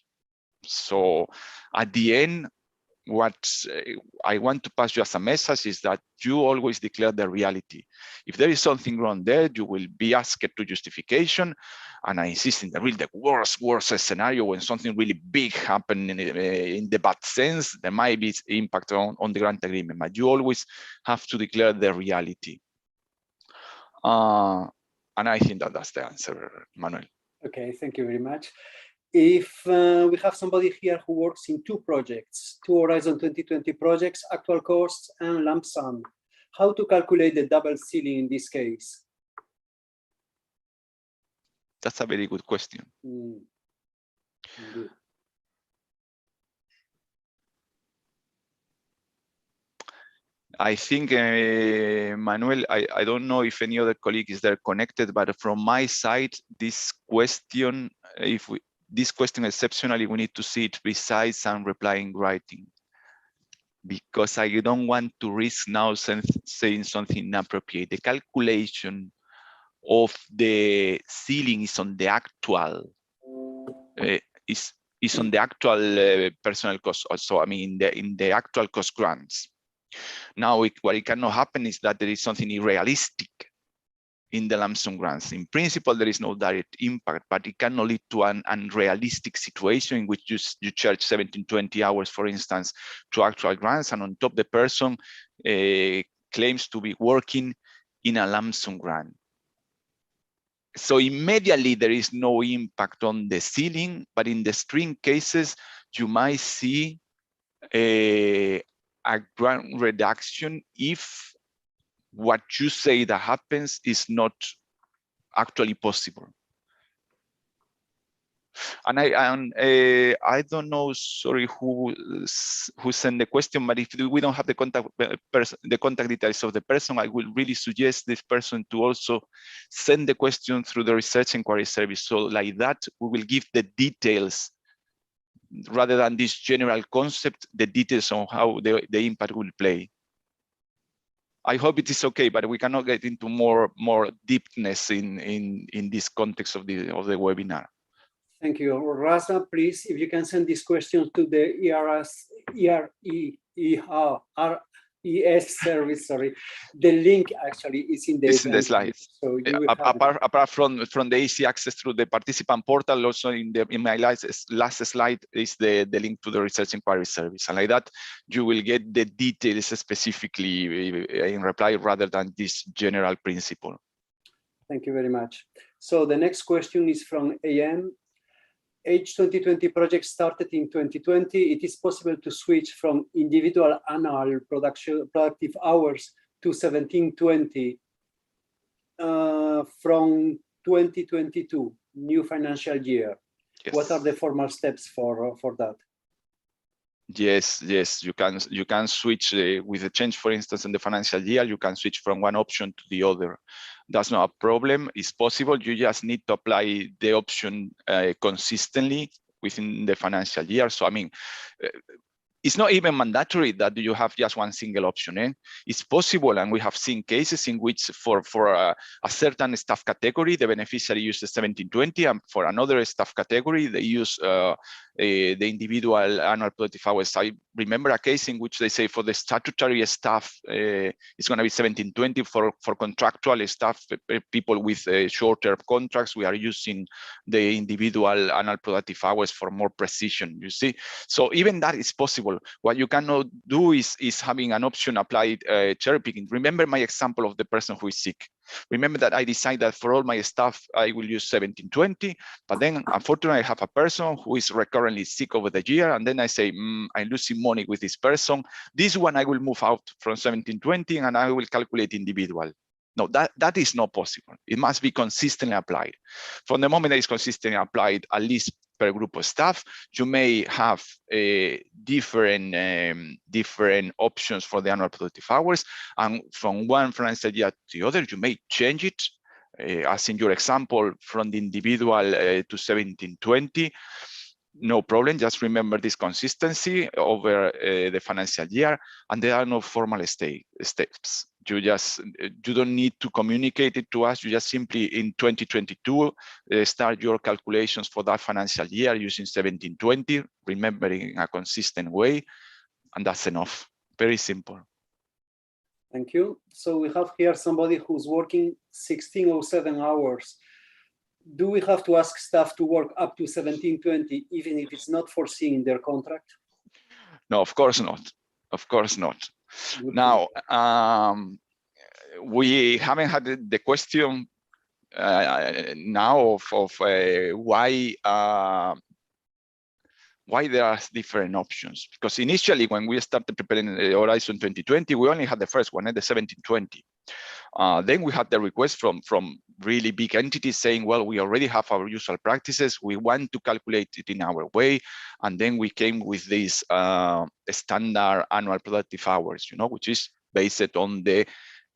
So at the end, what I want to pass you as a message is that you always declare the reality. If there is something wrong there, you will be asked to justification. And I insist in the worst scenario, when something really big happened in the bad sense, there might be impact on the grant agreement, but you always have to declare the reality. And I think that's the answer, Manuel. Okay, thank you very much. If we have somebody here who works in 2 projects, 2 Horizon 2020 projects, actual costs and lump sum, how to calculate the double ceiling in this case? That's a very good question. I think, Manuel, I don't know if any other colleague is there connected, but from my side, this question, this question exceptionally, we need to see it precise and reply in writing, because I don't want to risk now saying something inappropriate. The calculation of the ceiling is on the actual, is on the actual personnel cost. Also, I mean, in the actual cost grants. Now, what it cannot happen is that there is something unrealistic in the lump sum grants. In principle, there is no direct impact, but it cannot lead to an unrealistic situation in which you charge 17-20 hours, for instance, to actual grants, and on top the person claims to be working in a lump sum grant. So immediately there is no impact on the ceiling, but in the extreme cases, you might see a grant reduction if what you say that happens is not actually possible. And I don't know, sorry, who sent the question, but if we don't have the contact details of the person, I will really suggest this person to also send the question through the research inquiry service. So like that, we will give the details rather than this general concept, the details on how the impact will play. I hope it is okay, but we cannot get into more deepness in this context of the webinar. Thank you. Rasa, please, if you can send this question to the ES service, sorry. The link actually is in the, it's in the slides. So you will apart from the easy access through the participant portal, also in my last slide is the link to the research inquiry service. And like that, you will get the details specifically in reply rather than this general principle. Thank you very much. So the next question is from AM. H2020 project started in 2020. It is possible to switch from individual annual productive hours to 1720 from 2022, new financial year. Yes. What are the formal steps for that? Yes, you can switch with the change, for instance, in the financial year, you can switch from one option to the other. That's not a problem. It's possible. You just need to apply the option consistently within the financial year. So, I mean, it's not even mandatory that you have just one single option. It's possible, and we have seen cases in which for a certain staff category, the beneficiary uses 1720, and for another staff category, they use the individual annual productive hours. I remember a case in which they say for the statutory staff, it's going to be 1720. For contractual staff, people with short-term contracts, we are using the individual annual productive hours for more precision, you see. So even that is possible. What you cannot do is having an option applied cherry picking. Remember my example of the person who is sick. Remember that I decide that for all my staff, I will use 1720, but then unfortunately I have a person who is recurrently sick over the year, and then I say, I'm losing money with this person. This one I will move out from 1720 and I will calculate individual. No, that is not possible. It must be consistently applied. From the moment that it's consistently applied, at least per group of staff, you may have different options for the annual productive hours, and from one financial year to the other, you may change it, as in your example, from the individual to 1720. No problem. Just remember this consistency over the financial year, and there are no formal steps. You don't need to communicate it to us. You just simply in 2022 start your calculations for that financial year using 1720, remembering in a consistent way, and that's enough. Very simple. Thank you. So we have here somebody who's working 1607 hours. Do we have to ask staff to work up to 1720, even if it's not foreseen in their contract? No, of course not. Of course not. Good. Now, we haven't had the question now of why there are different options. Because initially, when we started preparing Horizon 2020, we only had the first one, the 1720. Then we had the request from really big entities saying, well, we already have our usual practices. We want to calculate it in our way. And then we came with this standard annual productive hours, which is based on the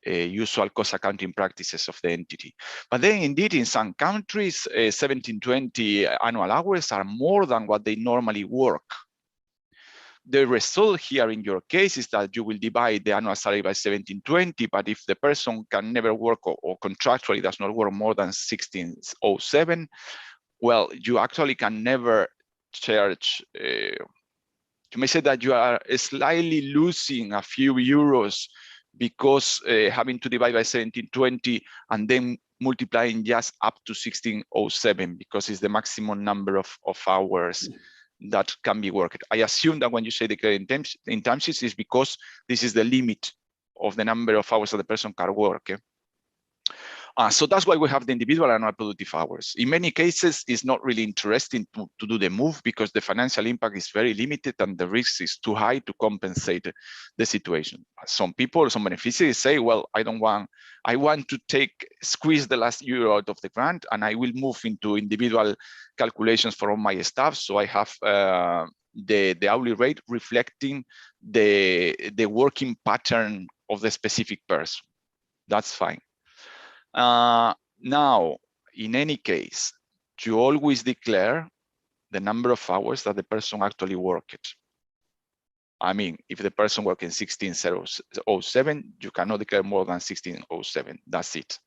usual cost accounting practices of the entity. But then indeed, in some countries, 1720 annual hours are more than what they normally work. The result here in your case is that you will divide the annual salary by 1720, but if the person can never work or contractually does not work more than 1607, well, you actually can never charge. You may say that you are slightly losing a few euros because having to divide by 1720 and then multiplying just up to 1607 because it's the maximum number of hours that can be worked. I assume that when you say declared in timesheets is because this is the limit of the number of hours that the person can work. So that's why we have the individual annual productive hours. In many cases, it's not really interesting to do the move because the financial impact is very limited and the risk is too high to compensate the situation. Some people, some beneficiaries say, well, I want to squeeze the last euro out of the grant and I will move into individual calculations for all my staff. So I have the hourly rate reflecting the working pattern of the specific person. That's fine. Now, in any case, you always declare the number of hours that the person actually worked. I mean, if the person worked in 1607, you cannot declare more than 1607. That's it.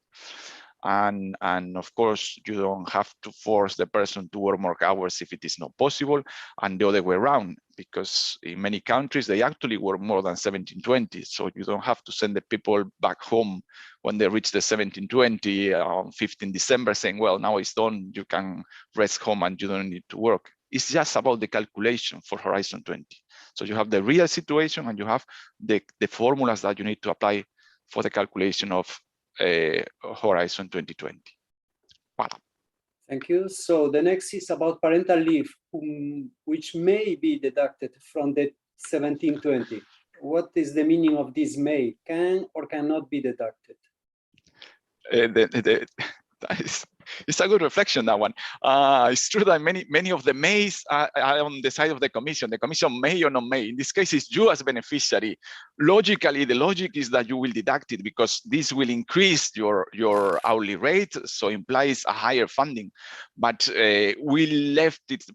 And of course, you don't have to force the person to work more hours if it is not possible, and the other way around, because in many countries, they actually work more than 1720. So you don't have to send the people back home when they reach the 1720 on 15 December saying, well, now it's done, you can rest home and you don't need to work. It's just about the calculation for Horizon 20. So you have the real situation and you have the formulas that you need to apply for the calculation of Horizon 2020. Voilà. Thank you. So the next is about parental leave, which may be deducted from the 1720. What is the meaning of this may? Can or cannot be deducted? It's a good reflection, that one. It's true that many of the mays are on the side of the commission. The commission may or not may. In this case, it's you as beneficiary. Logically, the logic is that you will deduct it because this will increase your hourly rate, so implies a higher funding. But we left it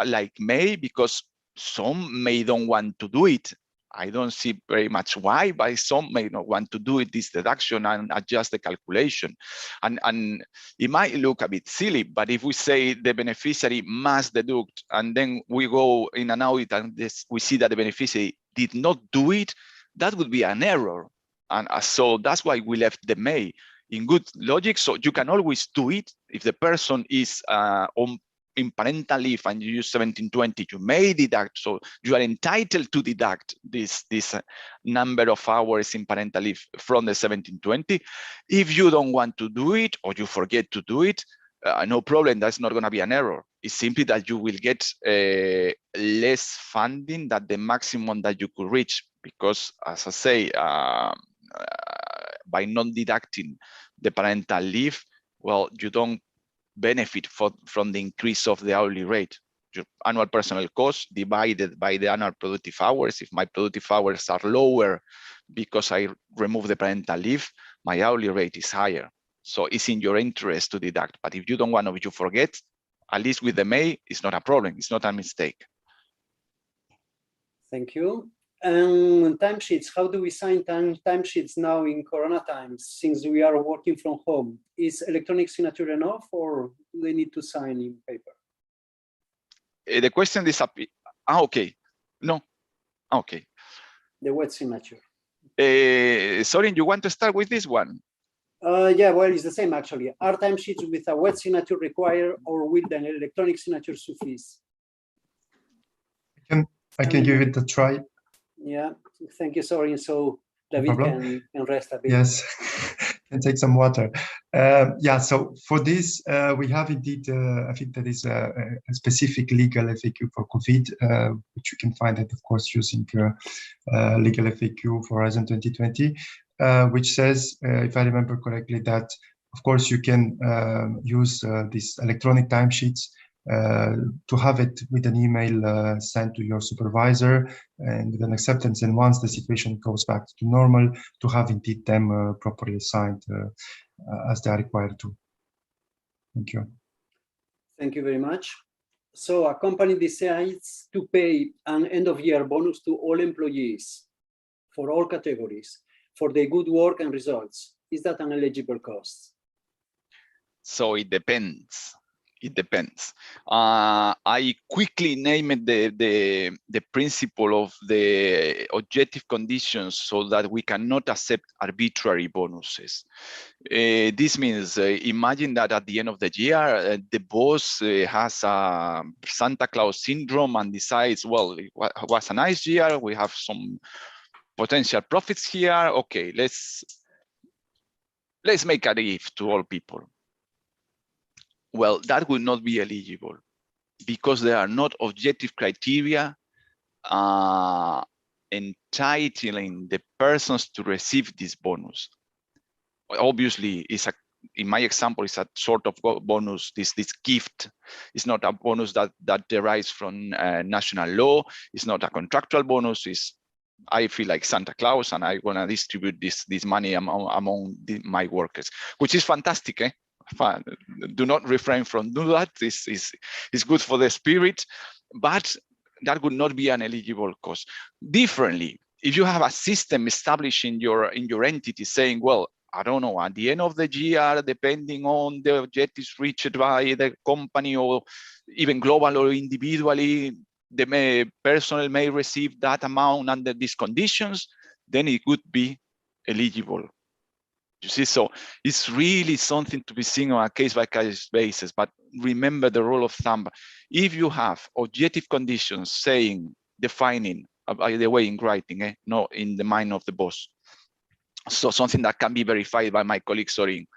like may because some may don't want to do it. I don't see very much why, but some may not want to do it, this deduction, and adjust the calculation. And it might look a bit silly, but if we say the beneficiary must deduct, and then we go in an audit and we see that the beneficiary did not do it, that would be an error. And so that's why we left the may in good logic. So you can always do it if the person is in parental leave and you use 1720, you may deduct. So you are entitled to deduct this number of hours in parental leave from the 1720. If you don't want to do it or you forget to do it, no problem. That's not going to be an error. It's simply that you will get less funding than the maximum that you could reach, because, as I say, by not deducting the parental leave, well, you don't benefit from the increase of the hourly rate. Your annual personal cost divided by the annual productive hours. If my productive hours are lower because I remove the parental leave, my hourly rate is higher. So it's in your interest to deduct. But if you don't want to, you forget, at least with the may, it's not a problem. It's not a mistake. Thank you. And timesheets, how do we sign timesheets now in Corona times, since we are working from home? Is electronic signature enough, or do they need to sign in paper? The question is, okay, no, okay. The wet signature. Sorry, you want to start with this one? Yeah, well, it's the same actually. Are timesheets with a wet signature required, or will an electronic signature suffice? I can give it a try. Yeah, thank you, Sorin. So David can rest a bit. Yes, can take some water. Yeah, so for this, we have indeed, I think there is a specific legal FAQ for COVID, which you can find it, of course, using legal FAQ for Horizon 2020, which says, if I remember correctly, that, of course, you can use these electronic timesheets to have it with an email sent to your supervisor and with an acceptance, and once the situation goes back to normal, to have indeed them properly signed as they are required to. Thank you. Thank you very much. So a company decides to pay an end-of-year bonus to all employees for all categories for their good work and results. Is that an eligible cost? So it depends. It depends. I quickly named the principle of the objective conditions so that we cannot accept arbitrary bonuses. This means, imagine that at the end of the year, the boss has a Santa Claus syndrome and decides, well, it was a nice year, we have some potential profits here. Okay, let's make a gift to all people. Well, that would not be eligible because there are not objective criteria entitling the persons to receive this bonus. Obviously, in my example, it's a sort of bonus. This gift is not a bonus that derives from national law. It's not a contractual bonus. I feel like Santa Claus and I want to distribute this money among my workers, which is fantastic. Do not refrain from doing that. This is good for the spirit, but that would not be an eligible cost. Differently, if you have a system established in your entity saying, well, I don't know, at the end of the year, depending on the objectives reached by the company or even global or individually, the personnel may receive that amount under these conditions, then it would be eligible. You see, so it's really something to be seen on a case-by-case basis. But remember the rule of thumb: if you have objective conditions saying, defining, by the way, in writing, not in the mind of the boss, so something that can be verified by my colleague Sorin.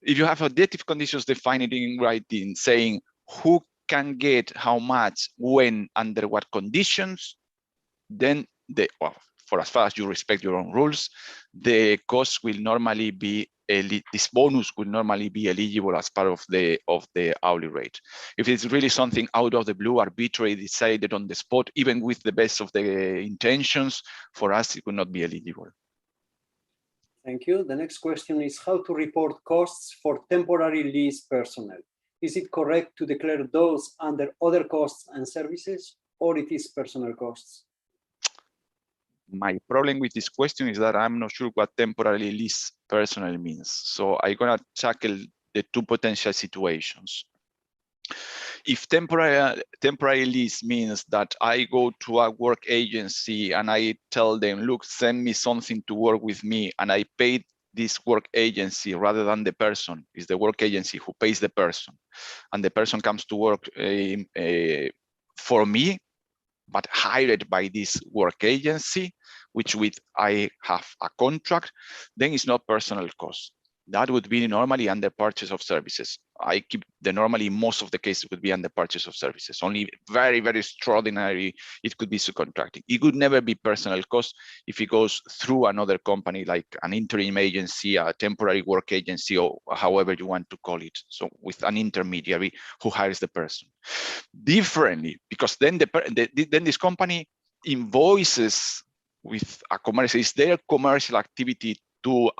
If you have objective conditions defined in writing, saying who can get how much, when, under what conditions, then well, for as far as you respect your own rules, the cost will normally be, this bonus will normally be eligible as part of the hourly rate. If it's really something out of the blue, arbitrary, decided on the spot, even with the best of the intentions, for us, it will not be eligible. Thank you. The next question is how to report costs for temporary lease personnel. Is it correct to declare those under other costs and services, or it is personnel costs? My problem with this question is that I'm not sure what temporary lease personnel means. So I'm gonna tackle the two potential situations. If temporary lease means that I go to a work agency and I tell them, look, send me something to work with me, and I pay this work agency rather than the person. It's the work agency who pays the person, and the person comes to work for me, but hired by this work agency, which with I have a contract, then it's not personal cost. That would be normally under purchase of services. I keep the normally most of the cases would be under purchase of services. Only very, very extraordinary, it could be subcontracting. It could never be personal cost if it goes through another company like an interim agency, a temporary work agency, or however you want to call it. So with an intermediary who hires the person. Differently, because then then this company invoices with a commercial, it's their commercial activity to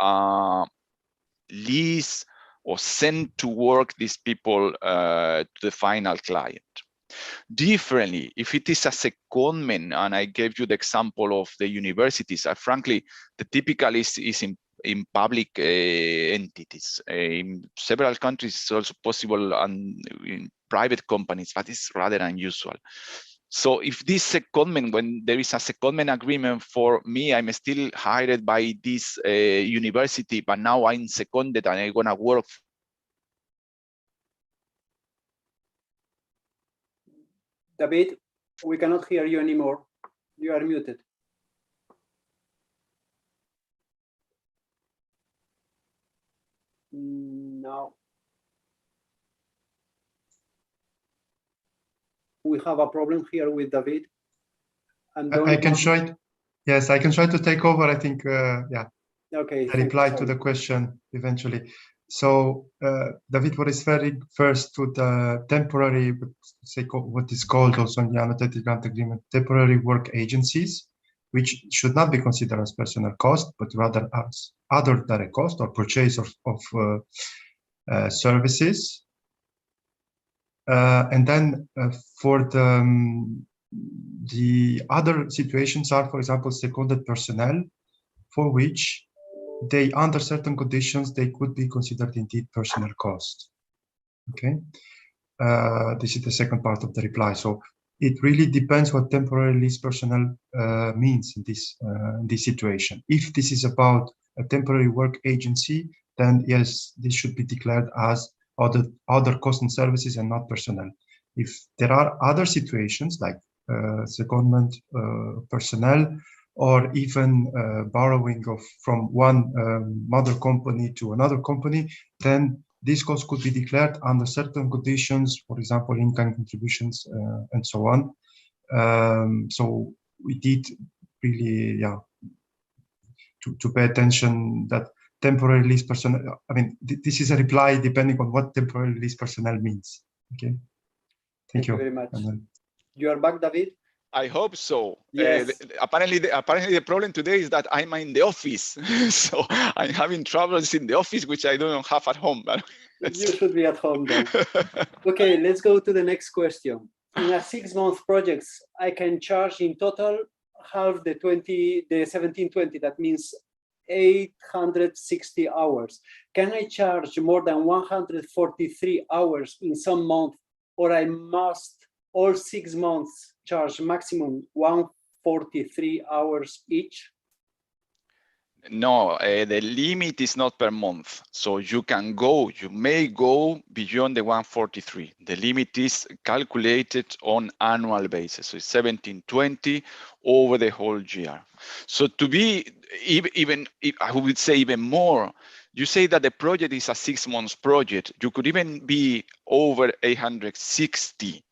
lease or send to work these people to the final client. Differently, if it is a secondment, and I gave you the example of the universities, frankly, the typical is in public entities. In several countries, it's also possible in private companies, but it's rather unusual. So if this secondment, when there is a secondment agreement for me, I'm still hired by this university, but now I'm seconded and I'm gonna work. David, we cannot hear you anymore. You are muted. No. We have a problem here with David. I can try. Yes, I can try to take over. I think, yeah. Okay. I reply to the question eventually. So, David, what is referring first to the temporary, say, what is called also in the annotated grant agreement, temporary work agencies, which should not be considered as personal cost, but rather as other direct cost or purchase of services. And then for the other situations are, for example, seconded personnel, for which they, under certain conditions, they could be considered indeed personal cost. Okay, this is the second part of the reply. So it really depends what temporary lease personnel means in this situation. If this is about a temporary work agency, then yes, this should be declared as other costs and services and not personnel. If there are other situations like secondment personnel, or even borrowing from one mother company to another company, then these costs could be declared under certain conditions, for example, in-kind contributions and so on. So we did really, yeah, to pay attention that temporary lease personnel, I mean, this is a reply depending on what temporary lease personnel means. Okay. Thank you very much. You are back, David? I hope so. Yes. Apparently the problem today is that I'm in the office, so I'm having troubles in the office, which I don't have at home. But you should be at home then. Okay, let's go to the next question. In a 6-month project, I can charge in total half the 1720. That means 860 hours. Can I charge more than 143 hours in some month, or I must all 6 months charge maximum 143 hours each? No, the limit is not per month. So you may go beyond the 143. The limit is calculated on annual basis. So it's 1720 over the whole year. So to be even I would say even more, you say that the project is a 6 months project. You could even be over 860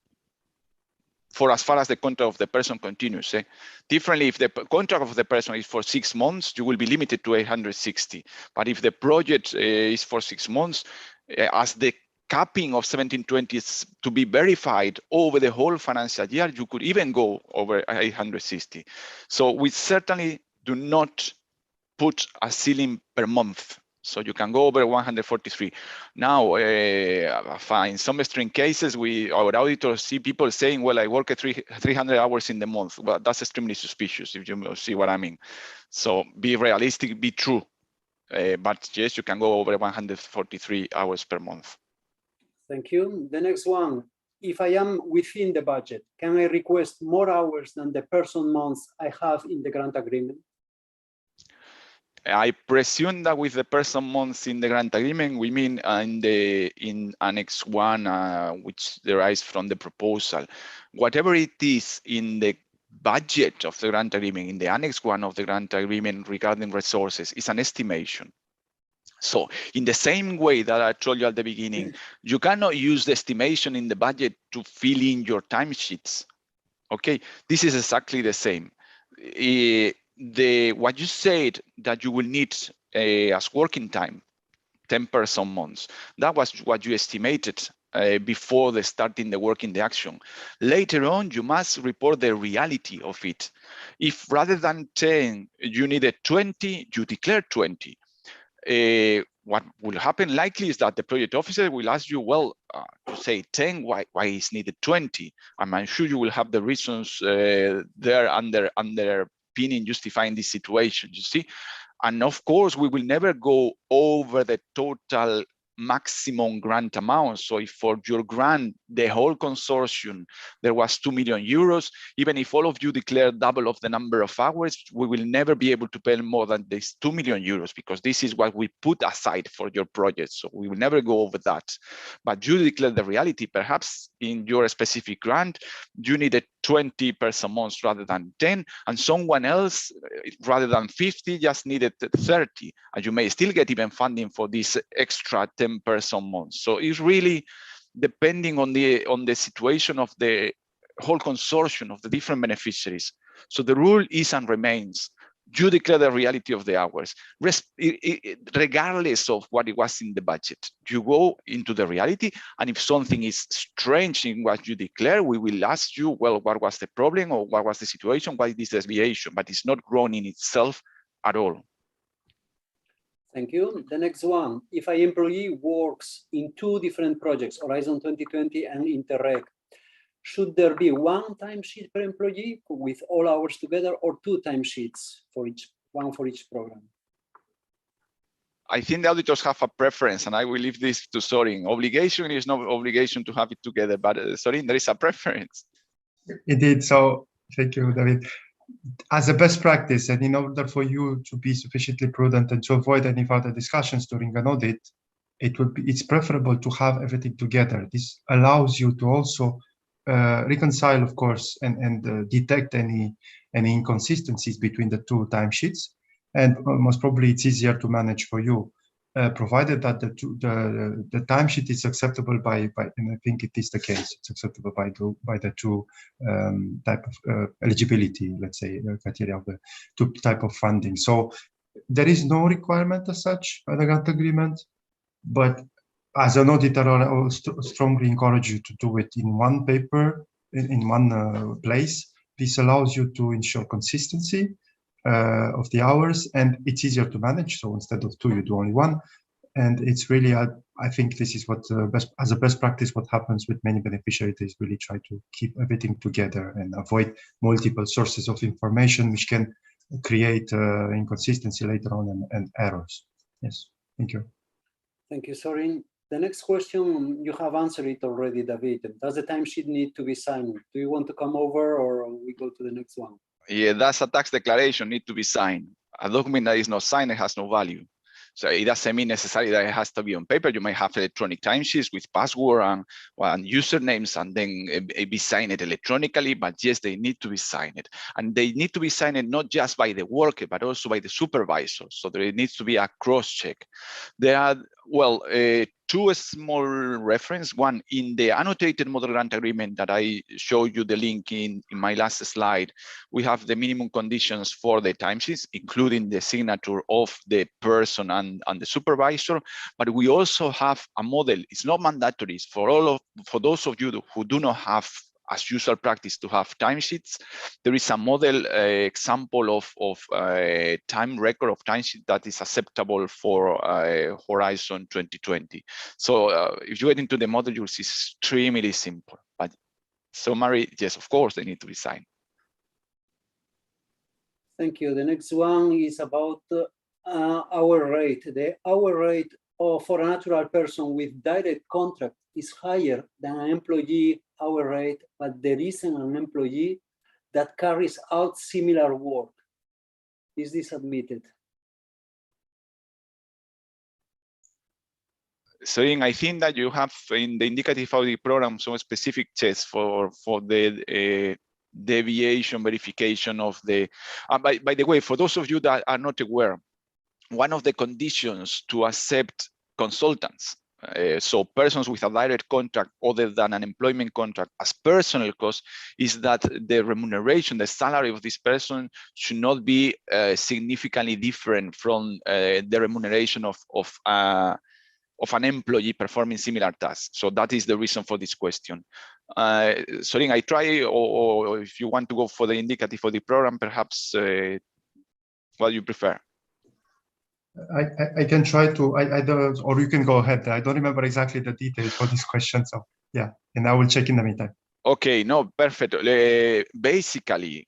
for as far as the contract of the person continues. Differently, if the contract of the person is for 6 months, you will be limited to 860. But if the project is for 6 months, as the capping of 1720 is to be verified over the whole financial year, you could even go over 860. So we certainly do not put a ceiling per month. So you can go over 143. Now, in some extreme cases, our auditors see people saying, well, I work at 300 hours in the month. Well, that's extremely suspicious, if you see what I mean. So be realistic, be true. But yes, you can go over 143 hours per month. Thank you. The next one, if I am within the budget, can I request more hours than the person months I have in the grant agreement? I presume that with the person months in the grant agreement, we mean in Annex 1, which derives from the proposal. Whatever it is in the budget of the grant agreement, in the Annex 1 of the grant agreement regarding resources, is an estimation. So in the same way that I told you at the beginning, you cannot use the estimation in the budget to fill in your timesheets. Okay, this is exactly the same. What you said that you will need as working time, 10 person months, that was what you estimated before starting the work in the action. Later on, you must report the reality of it. If rather than 10, you needed 20, you declare 20. What will happen likely is that the project officer will ask you, well, to say 10, why is needed 20? I'm sure you will have the reasons there underpinning justifying this situation, you see? And of course, we will never go over the total maximum grant amount. So if for your grant, the whole consortium, there was 2 million euros, even if all of you declare double of the number of hours, we will never be able to pay more than this 2 million euros because this is what we put aside for your project. So we will never go over that. But you declare the reality, perhaps in your specific grant, you needed 20 person months rather than 10, and someone else, rather than 50, just needed 30, and you may still get even funding for this extra 10 person months. So it's really depending on the situation of the whole consortium of the different beneficiaries. So the rule is and remains, you declare the reality of the hours, regardless of what it was in the budget. You go into the reality, and if something is strange in what you declare, we will ask you, well, what was the problem or what was the situation? Why this deviation? But it's not grown in itself at all. Thank you. The next one, if an employee works in 2 different projects, Horizon 2020 and Interreg, should there be 1 timesheet per employee with all hours together, or 2 timesheets for each, 1 for each program? I think the auditors have a preference, and I will leave this to Sorin. Obligation is no obligation to have it together, but Sorin, there is a preference. Indeed. So thank you, David. As a best practice, and in order for you to be sufficiently prudent and to avoid any further discussions during an audit, it's preferable to have everything together. This allows you to also reconcile, of course, and detect any inconsistencies between the 2 timesheets. And most probably it's easier to manage for you, provided that the timesheet is acceptable by, and I think it is the case, it's acceptable by the 2 type of eligibility, let's say, criteria of the 2 type of funding. So there is no requirement as such by the grant agreement, but as an auditor, I will strongly encourage you to do it in one paper, in one place. This allows you to ensure consistency of the hours, and it's easier to manage. So instead of 2, you do only 1. And it's really, I think this is what as a best practice, what happens with many beneficiaries is really try to keep everything together and avoid multiple sources of information, which can create inconsistency later on and errors. Yes, thank you. Thank you, Sorin. The next question, you have answered it already, David. Does the timesheet need to be signed? Do you want to come over or we go to the next one? Yeah, that's a tax declaration need to be signed. A document that is not signed, it has no value. So it doesn't mean necessarily that it has to be on paper. You might have electronic timesheets with password and usernames, and then it be signed electronically, but yes, they need to be signed. And they need to be signed not just by the worker, but also by the supervisor. So there needs to be a cross-check. There are, well, two small reference. One, in the annotated model grant agreement that I showed you the link in my last slide, we have the minimum conditions for the timesheets, including the signature of the person and the supervisor. But we also have a model. It's not mandatory for those of you who do not have as usual practice to have timesheets. There is a model example of time record of timesheet that is acceptable for Horizon 2020. So if you get into the model, you'll see extremely simple. But summary, yes, of course, they need to be signed. Thank you. The next one is about hour rate. The hour rate for a natural person with direct contract is higher than an employee hour rate, but there isn't an employee that carries out similar work. Is this admitted? So I think that you have in the indicative audit program some specific tests for the deviation verification of the. By the way, for those of you that are not aware, one of the conditions to accept consultants, so persons with a direct contract other than an employment contract as personal cost, is that the remuneration, the salary of this person should not be significantly different from the remuneration of an employee performing similar tasks. So that is the reason for this question. Sorin, I try, or if you want to go for the indicative for the program, perhaps what you prefer. I can try to, I don't, or you can go ahead. I don't remember exactly the details for this question. So yeah, and I will check in the meantime. Okay, no, perfect. Basically,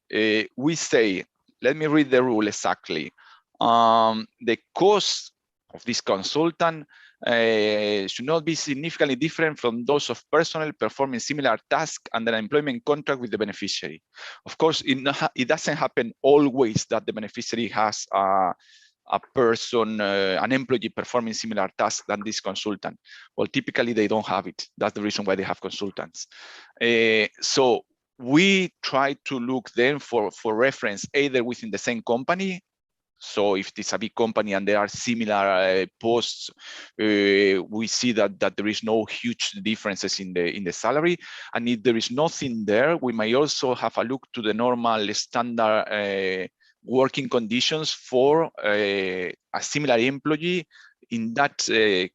we say, let me read the rule exactly. The cost of this consultant should not be significantly different from those of personnel performing similar tasks under an employment contract with the beneficiary. Of course, it doesn't happen always that the beneficiary has a person, an employee performing similar tasks than this consultant. Well, typically they don't have it. That's the reason why they have consultants. So we try to look then for reference either within the same company. So if it's a big company and there are similar posts, we see that there is no huge differences in the salary. And if there is nothing there, we may also have a look to the normal standard working conditions for a similar employee in that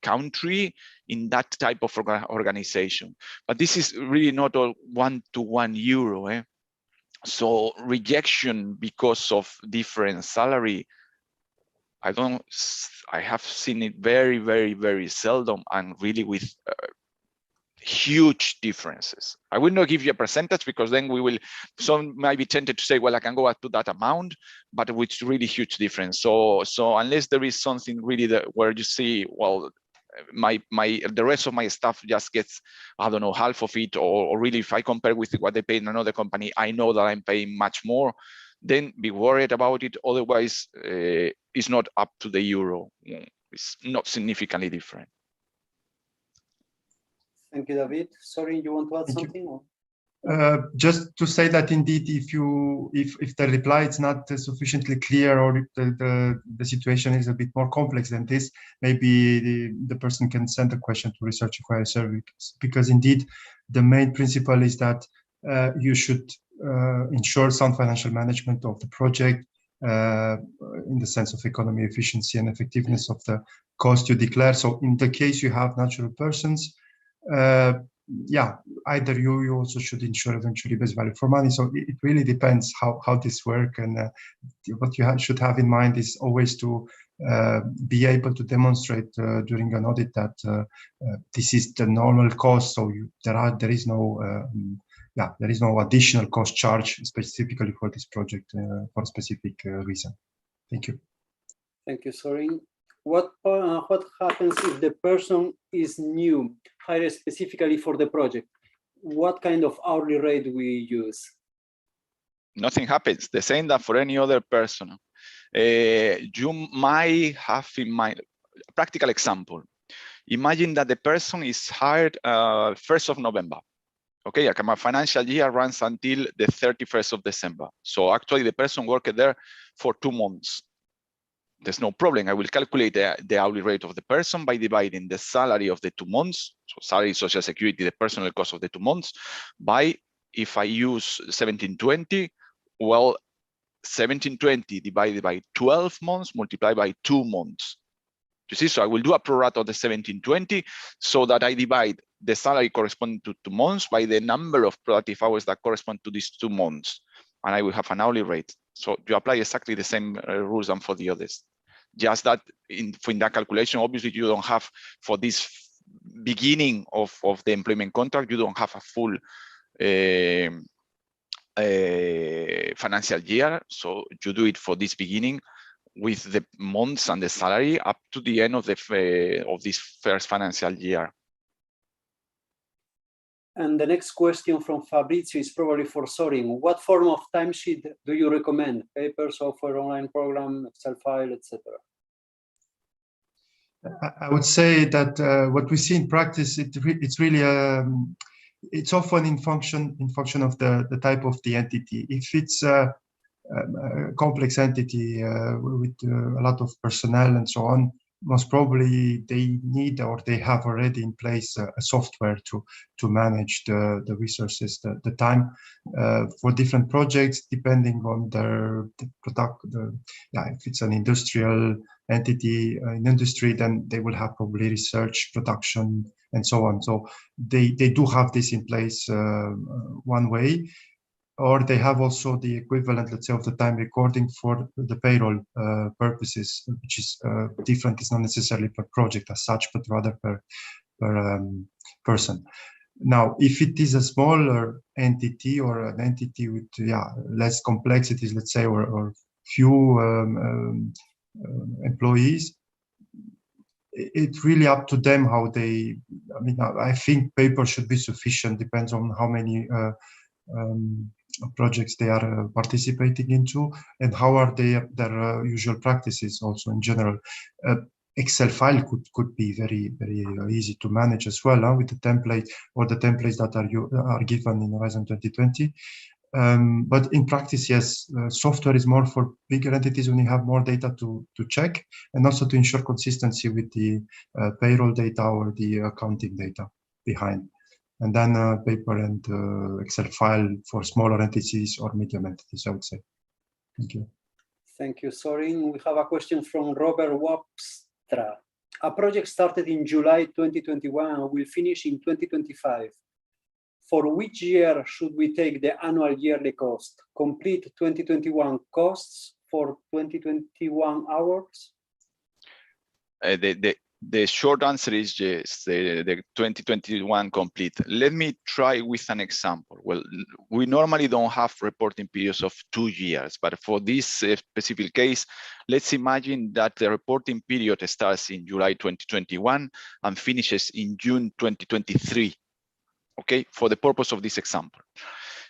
country, in that type of organization. But this is really not all €1 to €1. So rejection because of different salary, I have seen it very, very, very seldom, and really with huge differences. I will not give you a percentage because then some might be tempted to say, well, I can go up to that amount, but with really huge difference. So unless there is something really where you see, well, the rest of my staff just gets, I don't know, half of it, or really if I compare with what they pay in another company, I know that I'm paying much more, then be worried about it. Otherwise, it's not up to the euro. It's not significantly different. Thank you, David. Sorry, you want to add something? Just to say that indeed, if the reply is not sufficiently clear, or the situation is a bit more complex than this, maybe the person can send a question to Research Inquiry Service, because indeed the main principle is that you should ensure sound financial management of the project in the sense of economy, efficiency, and effectiveness of the cost you declare. So in the case you have natural persons, yeah, either you also should ensure eventually best value for money. So it really depends how this works, and what you should have in mind is always to be able to demonstrate during an audit that this is the normal cost. So there is no yeah, there is no additional cost charge specifically for this project for a specific reason. Thank you. Thank you, Sorin. What happens if the person is new, hired specifically for the project? What kind of hourly rate we use? Nothing happens. The same that for any other person. You might have in mind a practical example. Imagine that the person is hired 1st of November. Okay, like my financial year runs until the 31st of December. So actually the person worked there for 2 months. There's no problem. I will calculate the hourly rate of the person by dividing the salary of the 2 months, so salary, social security, the personal cost of the 2 months, by, if I use 1720, well, 1720 divided by 12 months multiplied by 2 months. You see, so I will do a pro rata of the 1720 so that I divide the salary corresponding to 2 months by the number of productive hours that correspond to these 2 months. And I will have an hourly rate. So you apply exactly the same rules than for the others. Just that in that calculation, obviously you don't have, for this beginning of the employment contract, you don't have a full financial year. So you do it for this beginning with the months and the salary up to the end of this first financial year. And the next question from Fabrizio is probably for Sorin. What form of timesheet do you recommend? Paper, software, online program, Excel file, etc.? I would say that what we see in practice, it's really it's often in function of the type of the entity. If it's a complex entity with a lot of personnel and so on, most probably they need or they have already in place a software to manage the resources, the time for different projects, depending on the product. If it's an industrial entity in industry, then they will have probably research, production, and so on. So they do have this in place one way. Or they have also the equivalent, let's say, of the time recording for the payroll purposes, which is different. It's not necessarily per project as such, but rather per person. Now, if it is a smaller entity or an entity with less complexities, let's say, or few employees, it's really up to them how they. I mean, I think paper should be sufficient. Depends on how many projects they are participating into and how are their usual practices also in general. Excel file could be very, very easy to manage as well with the template or the templates that are given in Horizon 2020. But in practice, yes, software is more for bigger entities when you have more data to check and also to ensure consistency with the payroll data or the accounting data behind. And then paper and Excel file for smaller entities or medium entities, I would say. Thank you. Thank you, Sorin. We have a question from Robert Wapstra. A project started in July 2021 and will finish in 2025. For which year should we take the annual yearly cost? Complete 2021 costs for 2021 hours? The short answer is yes, the 2021 complete. Let me try with an example. Well, we normally don't have reporting periods of 2 years, but for this specific case, let's imagine that the reporting period starts in July 2021 and finishes in June 2023, okay, for the purpose of this example.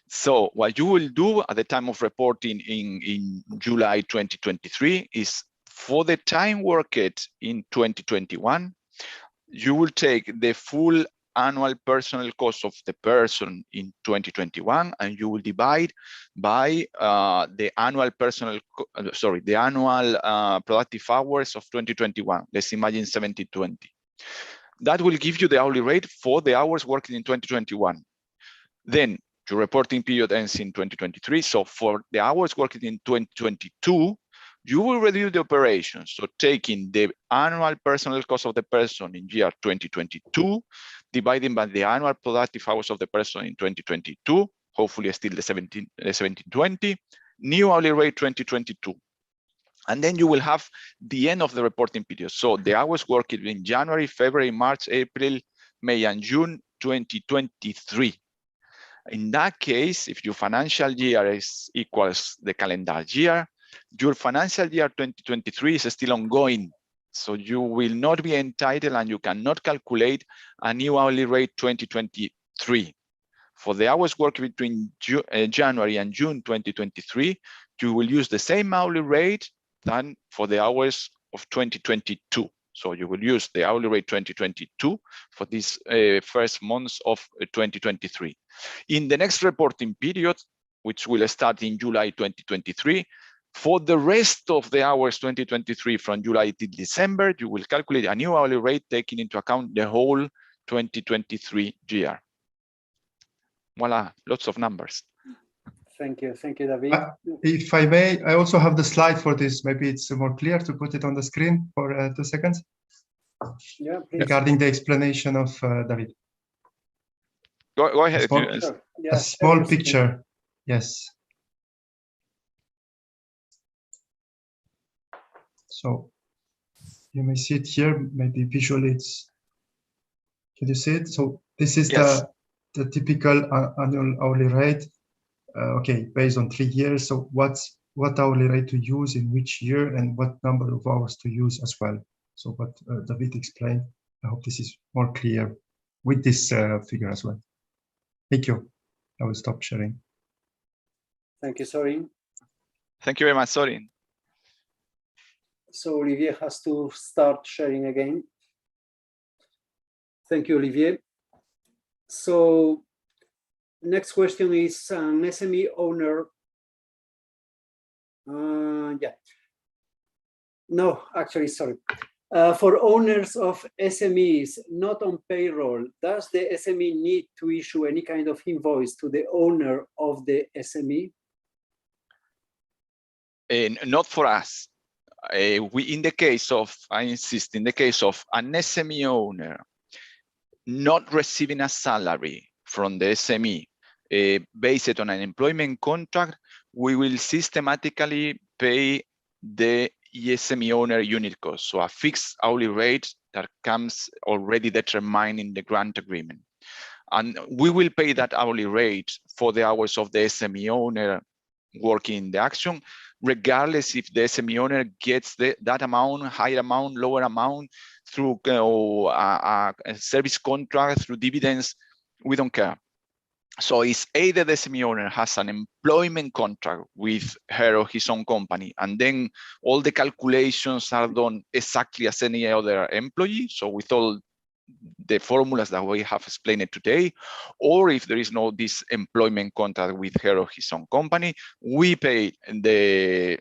So what you will do at the time of reporting in July 2023 is for the time worked in 2021, you will take the full annual personal cost of the person in 2021, and you will divide by the annual productive hours of 2021. Let's imagine 1720. That will give you the hourly rate for the hours worked in 2021. Then your reporting period ends in 2023. So for the hours worked in 2022, you will review the operations. So taking the annual personal cost of the person in year 2022, dividing by the annual productive hours of the person in 2022, hopefully still the 1720, new hourly rate 2022. And then you will have the end of the reporting period. So the hours worked in January, February, March, April, May, and June 2023. In that case, if your financial year is equals the calendar year, your financial year 2023 is still ongoing. So you will not be entitled and you cannot calculate a new hourly rate 2023. For the hours worked between January and June 2023, you will use the same hourly rate than for the hours of 2022. So you will use the hourly rate 2022 for these first months of 2023. In the next reporting period, which will start in July 2023, for the rest of the hours 2023 from July to December, you will calculate a new hourly rate taking into account the whole 2023 year. Voila, lots of numbers. Thank you, David. If I may, I also have the slide for this. Maybe it's more clear to put it on the screen for 2 seconds. Yeah, please. Regarding the explanation of David. Go ahead. A small picture, yes. So you may see it here, maybe visually it's, can you see it? So this is the typical annual hourly rate. Okay, based on 3 years. So what hourly rate to use in which year and what number of hours to use as well. So what David explained, I hope this is more clear with this figure as well. Thank you. I will stop sharing. Thank you, Sorin. Thank you very much, Sorin. So Olivier has to start sharing again. Thank you, Olivier. So next question is an SME owner. No, actually, sorry. For owners of SMEs not on payroll, does the SME need to issue any kind of invoice to the owner of the SME? Not for us. In the case of, I insist, in the case of an SME owner not receiving a salary from the SME based on an employment contract, we will systematically pay the SME owner unit cost, so a fixed hourly rate that comes already determined in the grant agreement. And we will pay that hourly rate for the hours of the SME owner working in the action, regardless if the SME owner gets that amount, higher amount, lower amount, through a service contract, through dividends, we don't care. So it's either the SME owner has an employment contract with her or his own company, and then all the calculations are done exactly as any other employee, so with all the formulas that we have explained today, or if there is no this employment contract with her or his own company, we pay the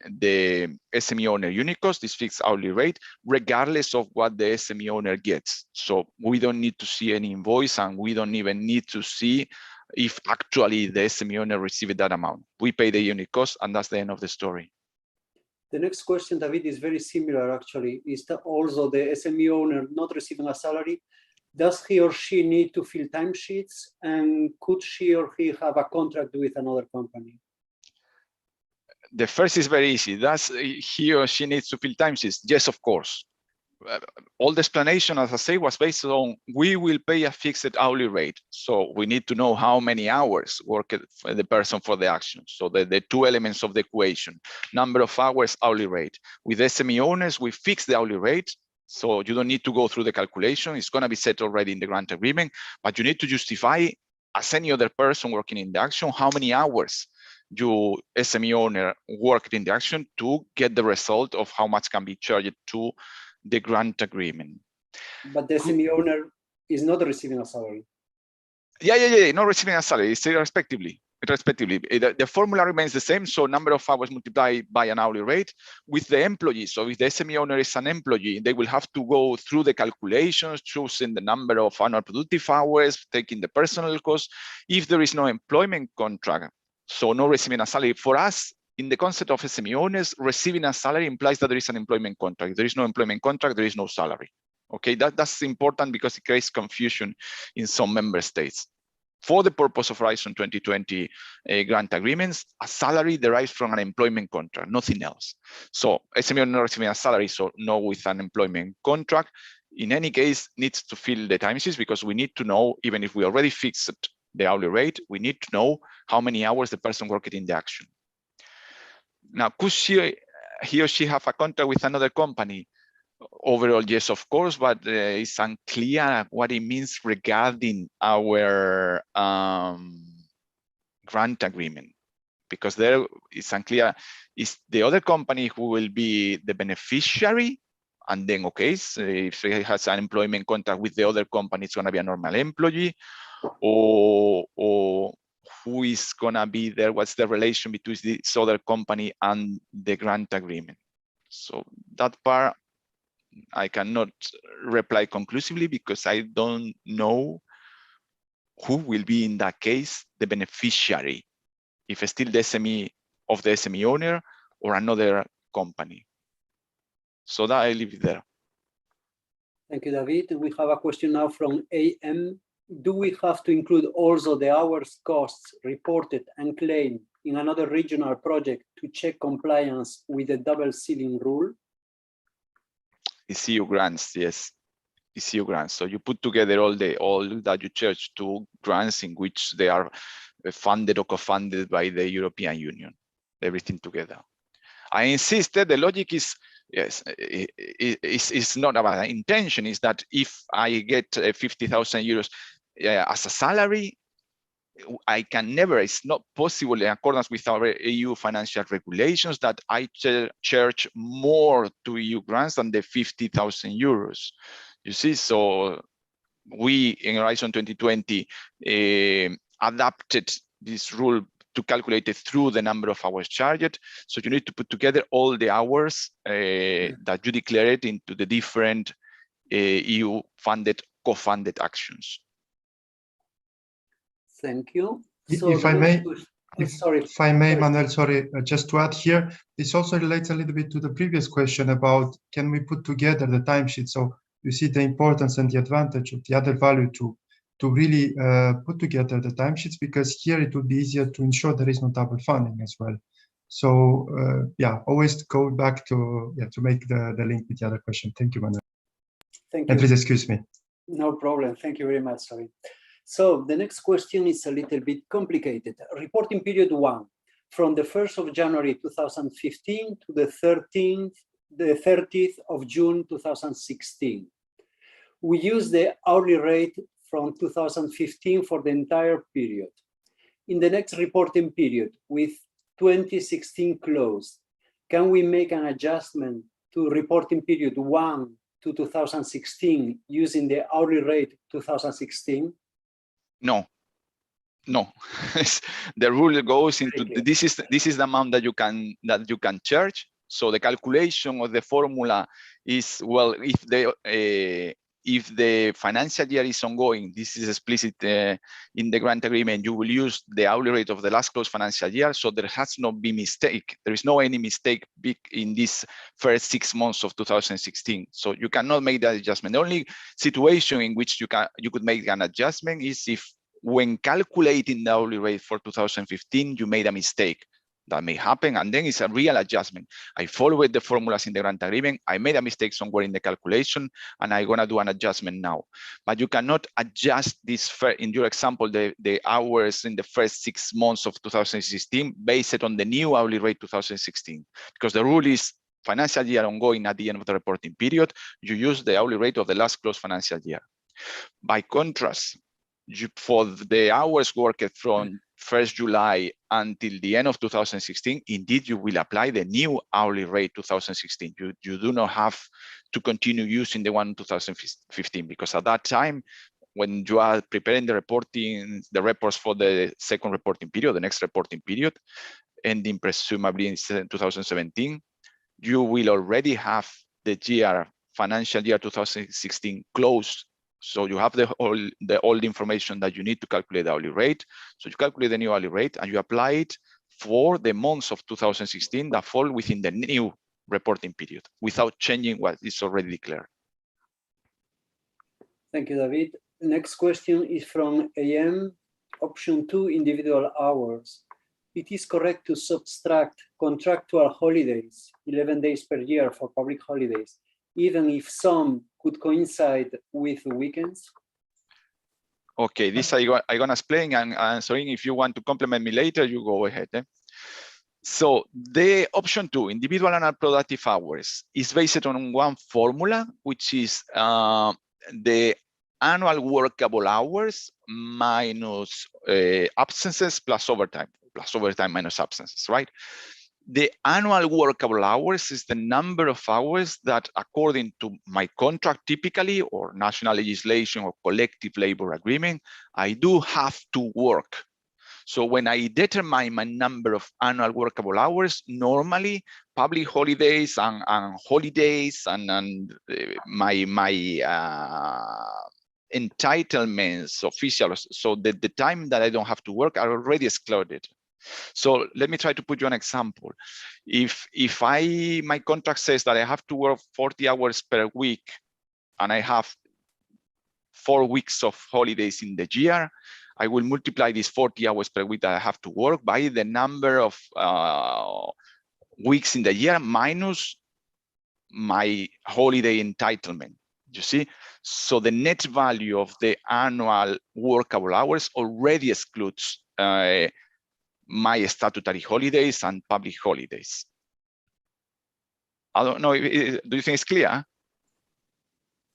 SME owner unit cost, this fixed hourly rate, regardless of what the SME owner gets. So we don't need to see any invoice, and we don't even need to see if actually the SME owner received that amount. We pay the unit cost, and that's the end of the story. The next question, David, is very similar actually. Is that also the SME owner not receiving a salary? Does he or she need to fill timesheets, and could she or he have a contract with another company? The first is very easy. Does he or she needs to fill timesheets? Yes, of course. All the explanation, as I say, was based on we will pay a fixed hourly rate. So we need to know how many hours worked the person for the action. So the two elements of the equation, number of hours, hourly rate. With SME owners, we fix the hourly rate. So you don't need to go through the calculation. It's going to be set already in the grant agreement, but you need to justify, as any other person working in the action, how many hours your SME owner worked in the action to get the result of how much can be charged to the grant agreement. But the SME owner is not receiving a salary. Yeah, not receiving a salary, it's irrespectively. The formula remains the same, so number of hours multiplied by an hourly rate with the employee. So if the SME owner is an employee, they will have to go through the calculations, choosing the number of annual productive hours, taking the personal cost. If there is no employment contract, so no receiving a salary, for us, in the concept of SME owners, receiving a salary implies that there is an employment contract. If there is no employment contract, there is no salary. Okay, that's important because it creates confusion in some member states. For the purpose of Horizon 2020 grant agreements, a salary derives from an employment contract, nothing else. So SME owner receiving a salary, so no with an employment contract, in any case needs to fill the timesheets, because we need to know, even if we already fixed the hourly rate, we need to know how many hours the person worked in the action. Now, could he or she have a contract with another company? Overall, yes, of course, but it's unclear what it means regarding our grant agreement, because there it's unclear. Is the other company who will be the beneficiary? And then, okay, so if he has an employment contract with the other company, it's going to be a normal employee, or who is going to be there? What's the relation between this other company and the grant agreement? So that part, I cannot reply conclusively because I don't know who will be in that case the beneficiary, if it's still the SME of the SME owner or another company. So that I leave it there. Thank you, David. We have a question now from AM. Do we have to include also the hours costs reported and claimed in another regional project to check compliance with the double ceiling rule? It's EU grants, yes. It's EU grants. So you put together all that you charge to grants in which they are funded or co-funded by the European Union, everything together. I insisted the logic is, yes, it's not about intention, is that if I get 50,000 euros as a salary, I can never, it's not possible in accordance with our EU financial regulations that I charge more to EU grants than the 50,000 euros. You see, so we in Horizon 2020 adapted this rule to calculate it through the number of hours charged. So you need to put together all the hours that you declared into the different EU funded, co-funded actions. Thank you. If I may, Manuel, sorry, just to add here, this also relates a little bit to the previous question about can we put together the timesheet? So you see the importance and the advantage of the added value to really put together the timesheets, because here it would be easier to ensure there is no double funding as well. So yeah, always go back to make the link with the other question. Thank you, Manuel. Thank you. And please excuse me. No problem. Thank you very much. Sorry. So the next question is a little bit complicated. Reporting period 1, from the 1st of January 2015 to the 30th of June 2016. We use the hourly rate from 2015 for the entire period. In the next reporting period, with 2016 closed, can we make an adjustment to reporting period 1 to 2016 using the hourly rate 2016? No. The rule goes into this is the amount that you can charge. So the calculation of the formula is, well, if the financial year is ongoing, this is explicit in the grant agreement, you will use the hourly rate of the last closed financial year. So there has not been mistake. There is no any mistake big in this first 6 months of 2016. So you cannot make that adjustment. The only situation in which you could make an adjustment is if when calculating the hourly rate for 2015, you made a mistake. That may happen, and then it's a real adjustment. I followed the formulas in the grant agreement. I made a mistake somewhere in the calculation, and I'm gonna do an adjustment now. But you cannot adjust this, in your example, the hours in the first 6 months of 2016 based on the new hourly rate 2016, because the rule is financial year ongoing at the end of the reporting period, you use the hourly rate of the last closed financial year. By contrast, for the hours worked from 1st July until the end of 2016, indeed, you will apply the new hourly rate 2016. You do not have to continue using the one 2015, because at that time, when you are preparing the reports for the second reporting period, the next reporting period, ending presumably in 2017, you will already have the financial year 2016 closed. So you have all the information that you need to calculate the hourly rate. So you calculate the new hourly rate and you apply it for the months of 2016 that fall within the new reporting period without changing what is already declared. Thank you, David. Next question is from AM, option 2, individual hours. It is correct to subtract contractual holidays, 11 days per year for public holidays, even if some could coincide with weekends? Okay, this I'm gonna explain, and Sorin, if you want to compliment me later, you go ahead. So the option 2, individual annual productive hours, is based on one formula, which is the annual workable hours minus absences plus overtime minus absences, right? The annual workable hours is the number of hours that, according to my contract typically, or national legislation or collective labor agreement, I do have to work. So when I determine my number of annual workable hours, normally public holidays and holidays and my entitlements, official, so the time that I don't have to work are already excluded. So let me try to put you an example. If my contract says that I have to work 40 hours per week and I have 4 weeks of holidays in the year, I will multiply these 40 hours per week that I have to work by the number of weeks in the year minus my holiday entitlement. You see? So the net value of the annual workable hours already excludes my statutory holidays and public holidays. I don't know, do you think it's clear?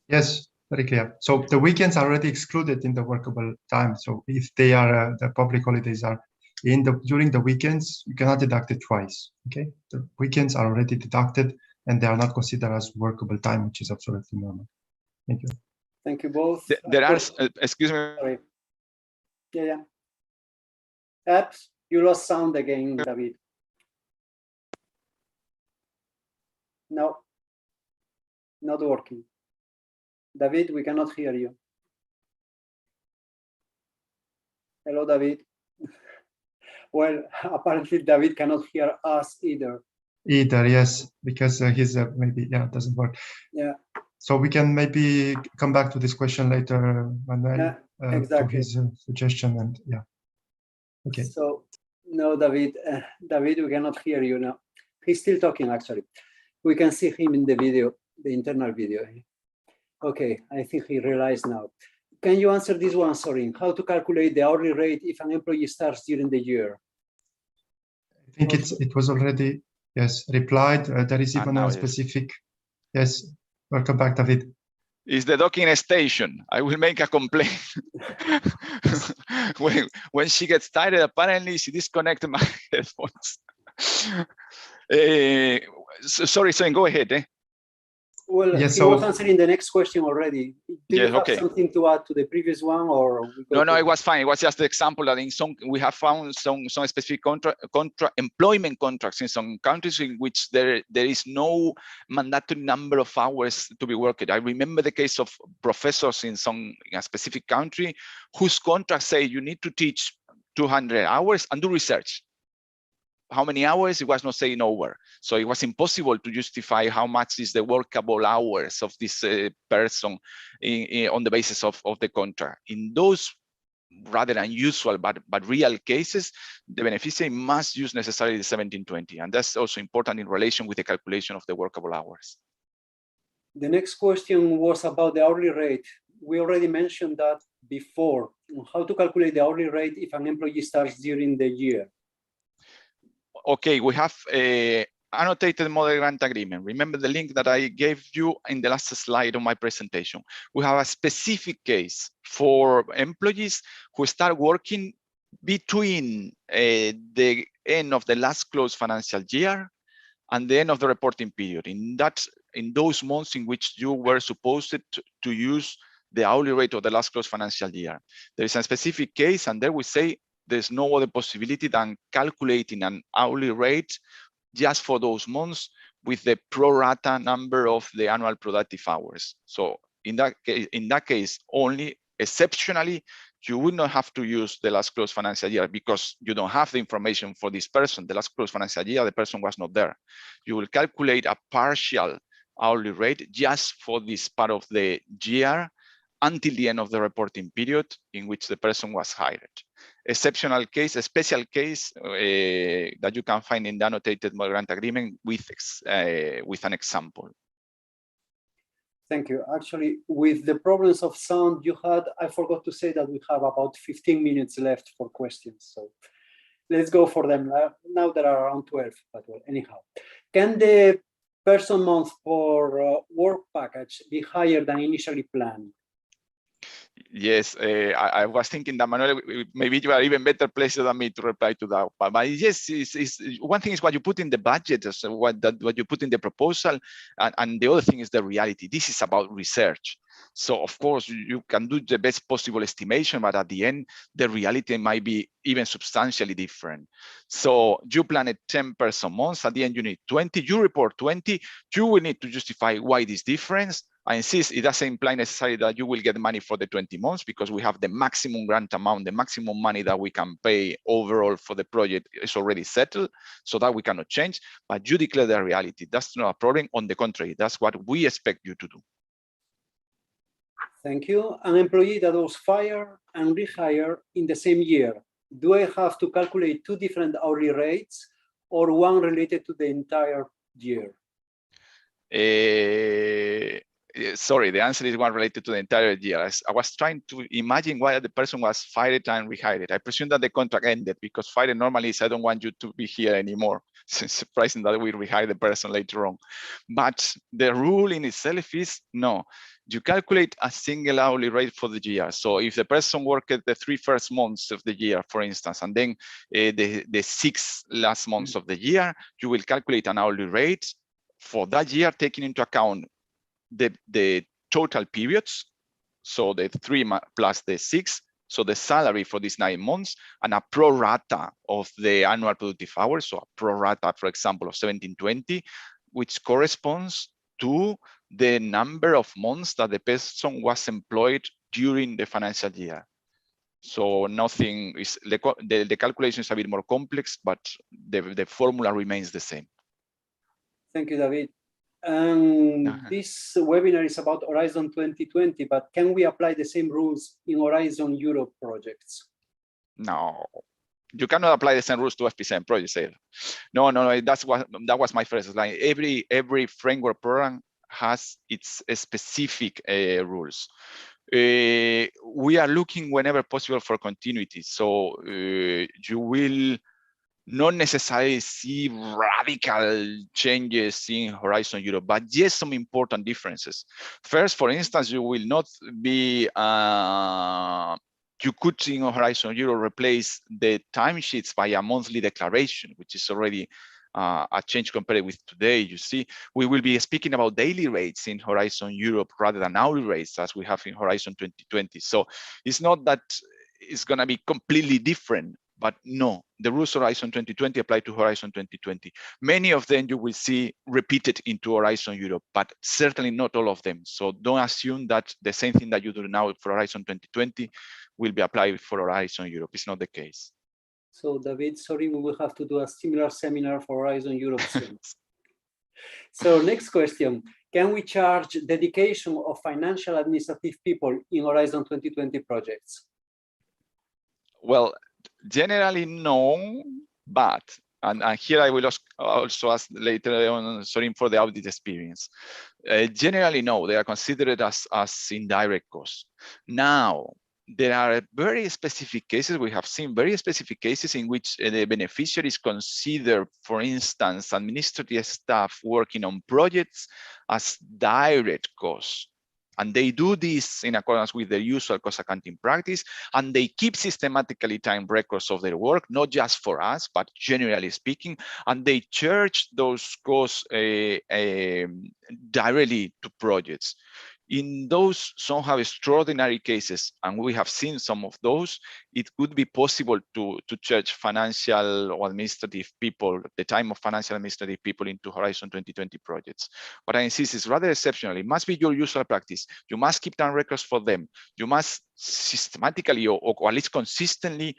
Yes, very clear. So the weekends are already excluded in the workable time. So if they are the public holidays are during the weekends, you cannot deduct it twice. Okay, the weekends are already deducted and they are not considered as workable time, which is absolutely normal. Thank you. Thank you both. There are, excuse me. Sorry. Yeah. Apps, you lost sound again, David. No, not working. David, we cannot hear you. Hello, David. Well, apparently David cannot hear us either. Yes, because he's maybe, it doesn't work. Yeah. So we can maybe come back to this question later, Manuel, exactly. to his suggestion, and yeah. Okay. So, no, David, we cannot hear you now. He's still talking, actually. We can see him in the video, the internal video. Okay, I think he realized now. Can you answer this one, Sorin? How to calculate the hourly rate if an employee starts during the year? I think it was already, yes, replied. There is even a specific, yes. Welcome back, David. Is the docking station. I will make a complaint. when she gets tired, apparently she disconnected my headphones. Sorry, Sorin, go ahead. Well, yes, he was answering the next question already. Do you have something to add to the previous one, or no? It was fine. It was just the example that in some we have found some specific employment contracts in some countries in which there is no mandatory number of hours to be worked. I remember the case of professors in a specific country whose contracts say you need to teach 200 hours and do research. How many hours? It was not saying over. So it was impossible to justify how much is the workable hours of this person on the basis of the contract. In those rather unusual but real cases, the beneficiary must use necessarily the 1720. And that's also important in relation with the calculation of the workable hours. The next question was about the hourly rate. We already mentioned that before. How to calculate the hourly rate if an employee starts during the year? Okay, we have a annotated model grant agreement. Remember the link that I gave you in the last slide of my presentation. We have a specific case for employees who start working between the end of the last closed financial year and the end of the reporting period. In those months in which you were supposed to use the hourly rate of the last closed financial year. There is a specific case, and there we say there's no other possibility than calculating an hourly rate just for those months with the pro rata number of the annual productive hours. So in that case, only exceptionally, you would not have to use the last closed financial year because you don't have the information for this person. The last closed financial year, the person was not there. You will calculate a partial hourly rate just for this part of the year until the end of the reporting period in which the person was hired. Exceptional case, a special case that you can find in the annotated model grant agreement with an example. Thank you. Actually, with the problems of sound you had, I forgot to say that we have about 15 minutes left for questions. So let's go for them. Now there are around 12, but well, anyhow. Can the person month for work package be higher than initially planned? Yes, I was thinking that, Manuel, maybe you are even better placed than me to reply to that. But yes, one thing is what you put in the budget, so what you put in the proposal, and the other thing is the reality. This is about research. So of course you can do the best possible estimation, but at the end, the reality might be even substantially different. So you plan a 10-person month, at the end you need 20, you report 20, you will need to justify why this difference. I insist, it doesn't imply necessarily that you will get money for the 20 months because we have the maximum grant amount, the maximum money that we can pay overall for the project is already settled, so that we cannot change, but you declare the reality. That's not a problem. On the contrary, that's what we expect you to do. Thank you. An employee that was fired and rehired in the same year, do I have to calculate two different hourly rates or one related to the entire year? Sorry, the answer is one related to the entire year. I was trying to imagine why the person was fired and rehired. I presume that the contract ended because fired normally is I don't want you to be here anymore. It's surprising that we rehire the person later on. But the rule in itself is no. You calculate a single hourly rate for the year. So if the person worked the 3 first months of the year, for instance, and then the 6 last months of the year, you will calculate an hourly rate for that year, taking into account the total periods, so the 3 plus the 6, so the salary for these 9 months, and a pro rata of the annual productive hours, so a pro rata, for example, of 1720, which corresponds to the number of months that the person was employed during the financial year. So nothing is, the calculation is a bit more complex, but the formula remains the same. Thank you, David. This webinar is about Horizon 2020, but can we apply the same rules in Horizon Europe projects? No, you cannot apply the same rules to FP7 projects either. No, that was my first line. Every framework program has its specific rules. We are looking whenever possible for continuity. So you will not necessarily see radical changes in Horizon Europe, but yes, some important differences. First, for instance, you will not be, you could in Horizon Europe replace the timesheets by a monthly declaration, which is already a change compared with today. You see, we will be speaking about daily rates in Horizon Europe rather than hourly rates as we have in Horizon 2020. So it's not that it's going to be completely different, but no, the rules Horizon 2020 apply to Horizon 2020. Many of them you will see repeated into Horizon Europe, but certainly not all of them. So don't assume that the same thing that you do now for Horizon 2020 will be applied for Horizon Europe. It's not the case. So David, sorry, we will have to do a similar seminar for Horizon Europe soon. So next question, can we charge dedication of financial administrative people in Horizon 2020 projects? Well, generally no, but, and here I will also ask later on, sorry for the audit experience. Generally no, they are considered as indirect costs. Now, there are very specific cases, we have seen very specific cases in which the beneficiaries consider, for instance, administrative staff working on projects as direct costs. And they do this in accordance with their usual cost accounting practice, and they keep systematically timed records of their work, not just for us, but generally speaking, and they charge those costs directly to projects. In those somehow extraordinary cases, and we have seen some of those, it could be possible to charge financial or administrative people, the time of financial administrative people into Horizon 2020 projects. But I insist, it's rather exceptional. It must be your usual practice. You must keep down records for them. You must systematically or at least consistently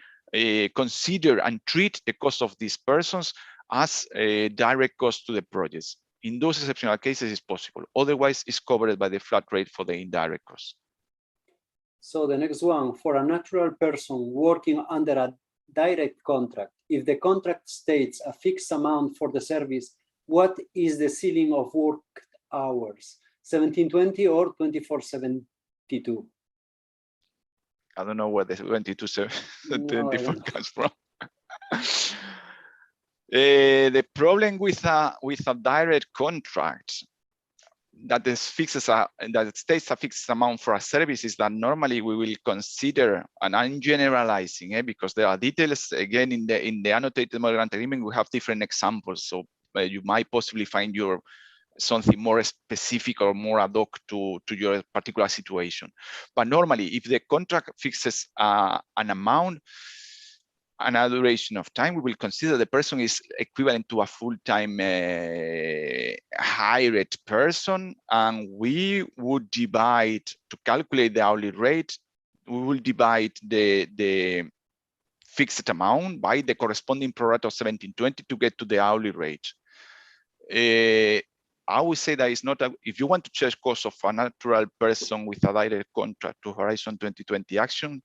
consider and treat the cost of these persons as a direct cost to the projects. In those exceptional cases, it's possible. Otherwise, it's covered by the flat rate for the indirect costs. So the next one, for a natural person working under a direct contract, if the contract states a fixed amount for the service, what is the ceiling of work hours? 1720 or 2472? I don't know where the 24 comes from. The problem with a direct contract that states a fixed amount for a service is that normally we will consider, and I'm generalizing, because there are details again in the annotated model grant agreement. We have different examples, so you might possibly find something more specific or more ad hoc to your particular situation. But normally, if the contract fixes an amount and a duration of time, we will consider the person is equivalent to a full-time hired person, and we would divide, to calculate the hourly rate, we will divide the fixed amount by the corresponding pro rata of 1720 to get to the hourly rate. I would say that it's not, if you want to charge cost of a natural person with a direct contract to Horizon 2020 action,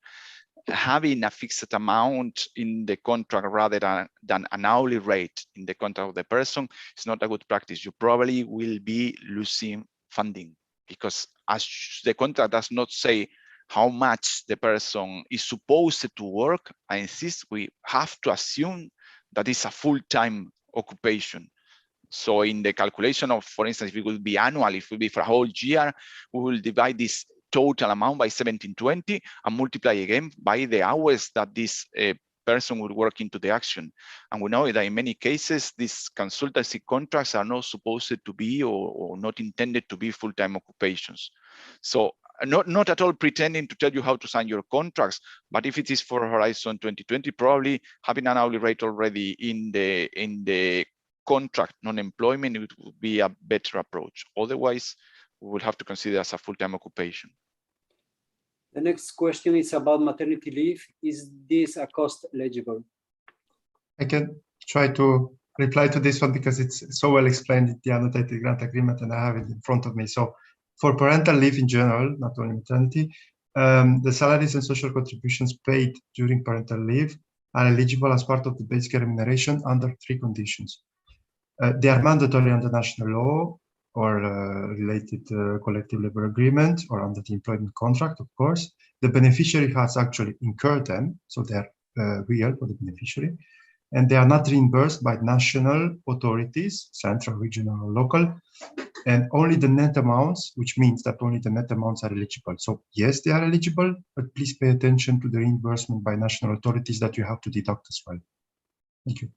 having a fixed amount in the contract rather than an hourly rate in the contract of the person is not a good practice. You probably will be losing funding, because as the contract does not say how much the person is supposed to work, I insist, we have to assume that it's a full-time occupation. So in the calculation of, for instance, if it will be annual, if it will be for a whole year, we will divide this total amount by 1720 and multiply again by the hours that this person would work into the action. And we know that in many cases, these consultancy contracts are not supposed to be or not intended to be full-time occupations. So not at all pretending to tell you how to sign your contracts, but if it is for Horizon 2020, probably having an hourly rate already in the contract non-employment, it would be a better approach. Otherwise, we would have to consider as a full-time occupation. The next question is about maternity leave. Is this a cost eligible? I can try to reply to this one because it's so well explained in the annotated grant agreement and I have it in front of me. So for parental leave in general, not only maternity, the salaries and social contributions paid during parental leave are eligible as part of the basic remuneration under 3 conditions. They are mandatory under national law or related collective labor agreement or under the employment contract, of course. The beneficiary has actually incurred them, so they're real for the beneficiary, and they are not reimbursed by national authorities, central, regional, or local, and only the net amounts, which means that only the net amounts are eligible. So yes, they are eligible, but please pay attention to the reimbursement by national authorities that you have to deduct as well. Thank you.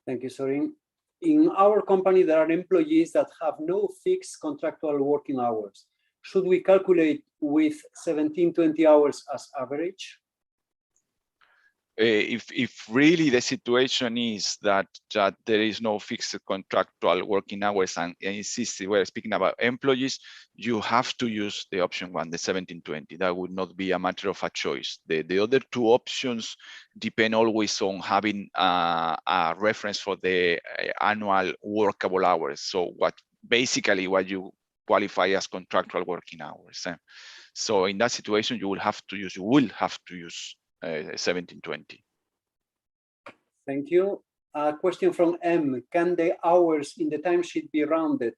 Thank you, Sorin. In our company, there are employees that have no fixed contractual working hours. Should we calculate with 1720 hours as average? If really the situation is that there is no fixed contractual working hours, and I insist, we're speaking about employees, you have to use the option 1, the 1720. That would not be a matter of a choice. The other 2 options depend always on having a reference for the annual workable hours. So what you qualify as contractual working hours. So in that situation, you will have to use 1720. Thank you. A question from M. Can the hours in the timesheet be rounded?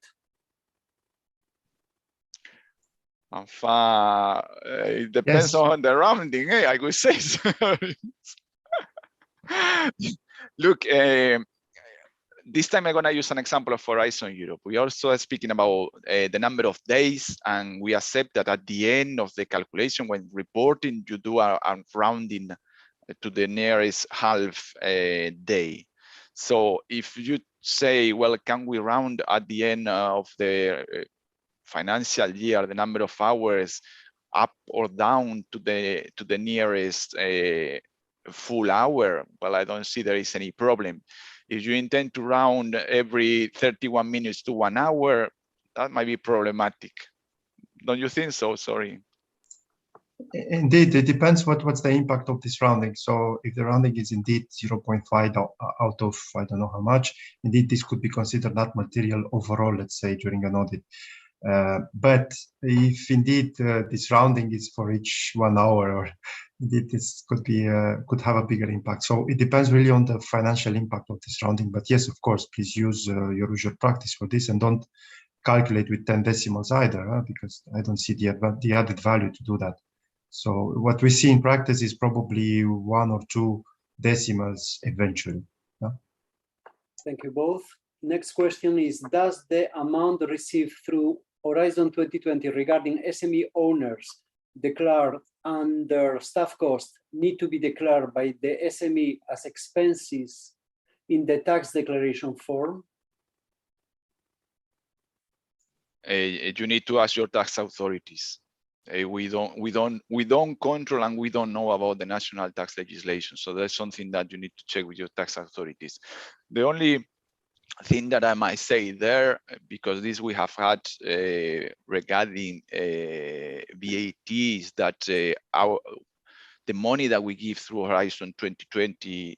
It depends on the rounding, I would say. Look, this time I'm going to use an example of Horizon Europe. We also are speaking about the number of days, and we accept that at the end of the calculation, when reporting, you do a rounding to the nearest half day. So if you say, well, can we round at the end of the financial year the number of hours up or down to the nearest full hour? Well, I don't see there is any problem. If you intend to round every 31 minutes to 1 hour, that might be problematic. Don't you think so? Sorry. Indeed, it depends what's the impact of this rounding. So if the rounding is indeed 0.5 out of I don't know how much, indeed this could be considered not material overall, let's say, during an audit. But if indeed this rounding is for each 1 hour, or indeed this could have a bigger impact. So it depends really on the financial impact of this rounding. But yes, of course, please use your usual practice for this and don't calculate with 10 decimals either, because I don't see the added value to do that. So what we see in practice is probably 1 or 2 decimals eventually. Yeah? Thank you both. Next question is, does the amount received through Horizon 2020 regarding SME owners declared under staff cost need to be declared by the SME as expenses in the tax declaration form? You need to ask your tax authorities. We don't control and we don't know about the national tax legislation. So that's something that you need to check with your tax authorities. The only thing that I might say there, because this we have had regarding VAT, is that the money that we give through Horizon 2020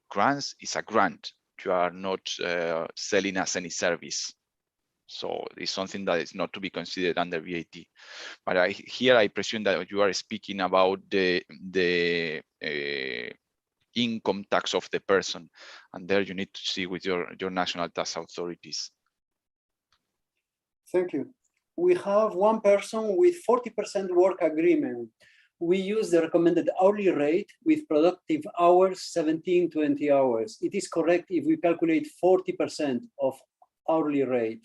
grants is a grant. You are not selling us any service. So it's something that is not to be considered under VAT. But here I presume that you are speaking about the income tax of the person, and there you need to see with your national tax authorities. Thank you. We have one person with 40% work agreement. We use the recommended hourly rate with productive hours, 17, 20 hours. It is correct if we calculate 40% of hourly rate.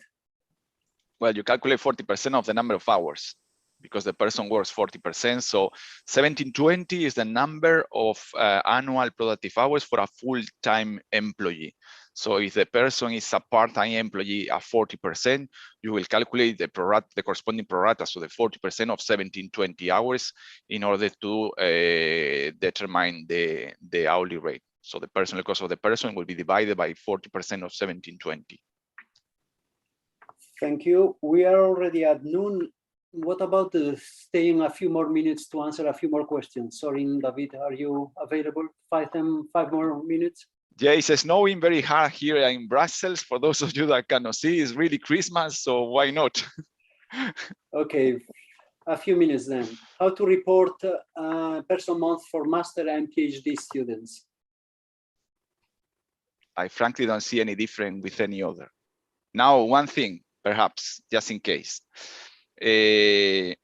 Well, you calculate 40% of the number of hours because the person works 40%. So 1720 is the number of annual productive hours for a full-time employee. So if the person is a part-time employee at 40%, you will calculate the corresponding prorata, so the 40% of 1720 hours in order to determine the hourly rate. So the personal cost of the person will be divided by 40% of 1720. Thank you. We are already at noon. What about staying a few more minutes to answer a few more questions? Sorry, David, are you available? 5 more minutes? Yeah, it's snowing very hard here in Brussels. For those of you that cannot see, it's really Christmas, so why not? Okay, a few minutes then. How to report person month for master and PhD students? I frankly don't see any different with any other. Now, one thing, perhaps, just in case. You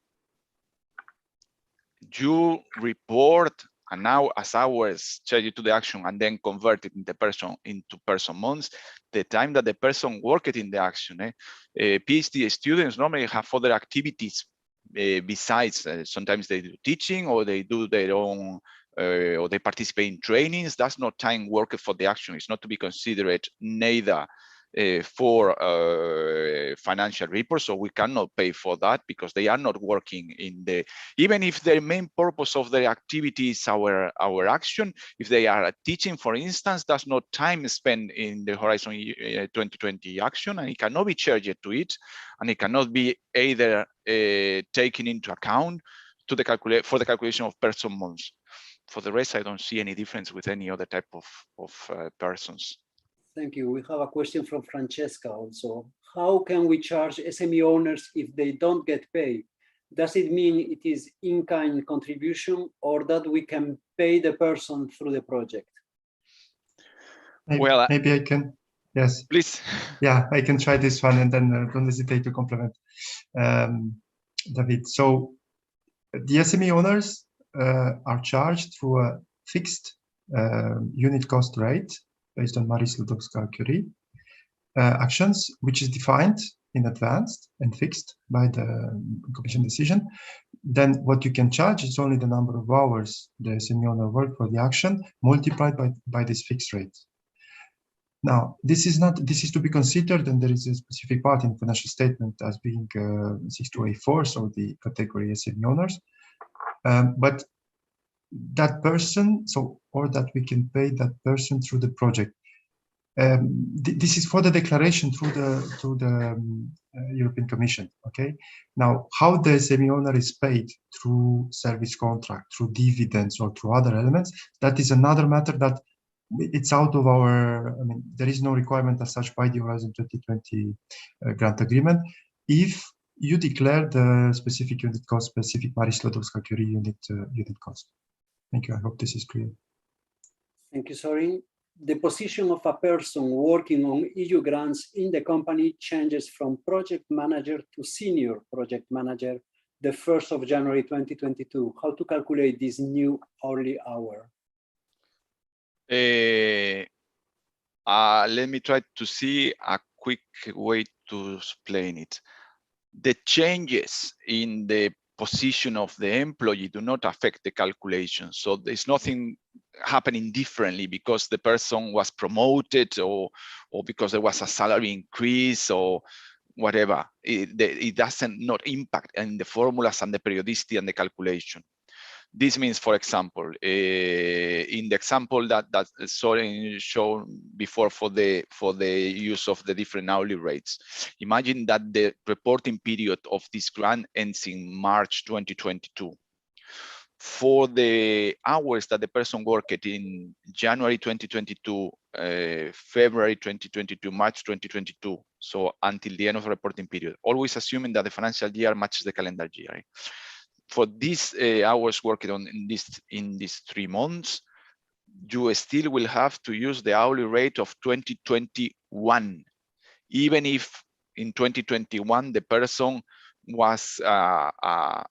report and now as hours change to the action and then convert it into person months, the time that the person worked in the action. PhD students normally have other activities besides, sometimes they do teaching or they do their own, or they participate in trainings. That's not time worked for the action. It's not to be considered neither for financial reports, so we cannot pay for that because they are not working in the, even if the main purpose of their activity is our action, if they are teaching, for instance, that's not time spent in the Horizon 2020 action, and it cannot be charged to it, and it cannot be either taken into account to the for the calculation of person months. For the rest, I don't see any difference with any other type of persons. Thank you. We have a question from Francesca also. How can we charge SME owners if they don't get paid? Does it mean it is in-kind contribution or that we can pay the person through the project? Maybe I can. Yes. Please. Yeah, I can try this one and then don't hesitate to compliment David. So the SME owners are charged through a fixed unit cost rate based on Marie Sklodowska-Curie actions, which is defined in advance and fixed by the Commission decision. Then what you can charge is only the number of hours the SME owner worked for the action multiplied by this fixed rate. Now, this is to be considered, and there is a specific part in the financial statement as being 6284, so the category SME owners. But that person, or that we can pay that person through the project. This is for the declaration through the European Commission. Okay. Now, how the SME owner is paid through service contract, through dividends, or through other elements, that is another matter that it's out of our. I mean, there is no requirement as such by the Horizon 2020 grant agreement. If you declare the specific unit cost, specific Marie Sklodowska-Curie unit cost. Thank you. I hope this is clear. Thank you, Sorin. the position of a person working on EU grants in the company changes from project manager to senior project manager the 1st of January 2022. How to calculate this new hourly hour? Let me try to see a quick way to explain it. The changes in the position of the employee do not affect the calculation. So there's nothing happening differently because the person was promoted or because there was a salary increase or whatever. It doesn't not impact in the formulas and the periodicity and the calculation. This means, for example, in the example that Soren showed before for the use of the different hourly rates, imagine that the reporting period of this grant ends in March 2022. For the hours that the person worked in January 2022, February 2022, March 2022, so until the end of the reporting period, always assuming that the financial year matches the calendar year. Right? For these hours worked on in these 3 months, you still will have to use the hourly rate of 2021, even if in 2021 the person was a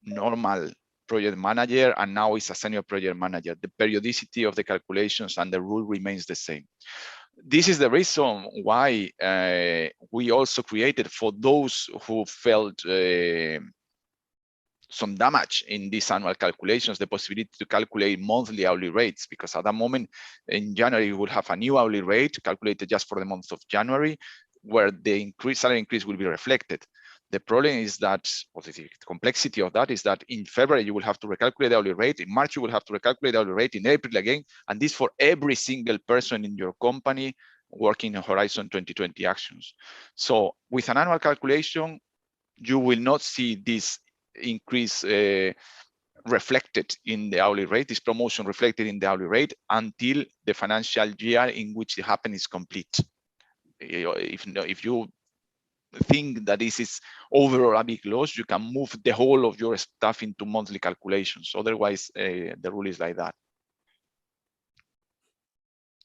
normal project manager and now is a senior project manager. The periodicity of the calculations and the rule remains the same. This is the reason why we also created, for those who felt some damage in these annual calculations, the possibility to calculate monthly hourly rates, because at that moment in January, we will have a new hourly rate calculated just for the month of January, where the salary increase will be reflected. The problem is that, or the complexity of that is that in February, you will have to recalculate the hourly rate. In March, you will have to recalculate the hourly rate. In April again, and this for every single person in your company working on Horizon 2020 actions. So with an annual calculation, you will not see this increase reflected in the hourly rate, this promotion reflected in the hourly rate until the financial year in which it happened is complete. If you think that this is overall a big loss, you can move the whole of your staff into monthly calculations. Otherwise, the rule is like that.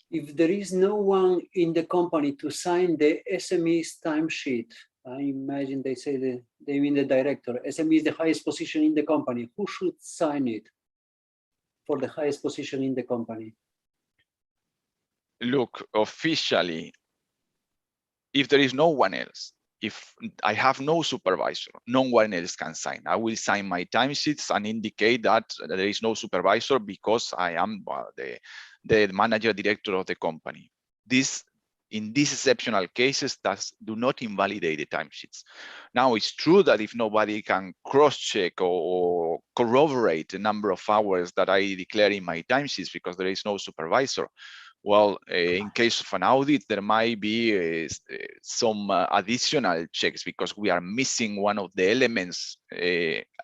If there is no one in the company to sign the SME's timesheet, I imagine they say that they mean the director. SME is the highest position in the company. Who should sign it for the highest position in the company? Look, officially, if there is no one else, if I have no supervisor, no one else can sign. I will sign my timesheets and indicate that there is no supervisor because I am the manager director of the company. In these exceptional cases, do not invalidate the timesheets. Now, it's true that if nobody can cross-check or corroborate the number of hours that I declare in my timesheets because there is no supervisor, well, in case of an audit, there might be some additional checks because we are missing one of the elements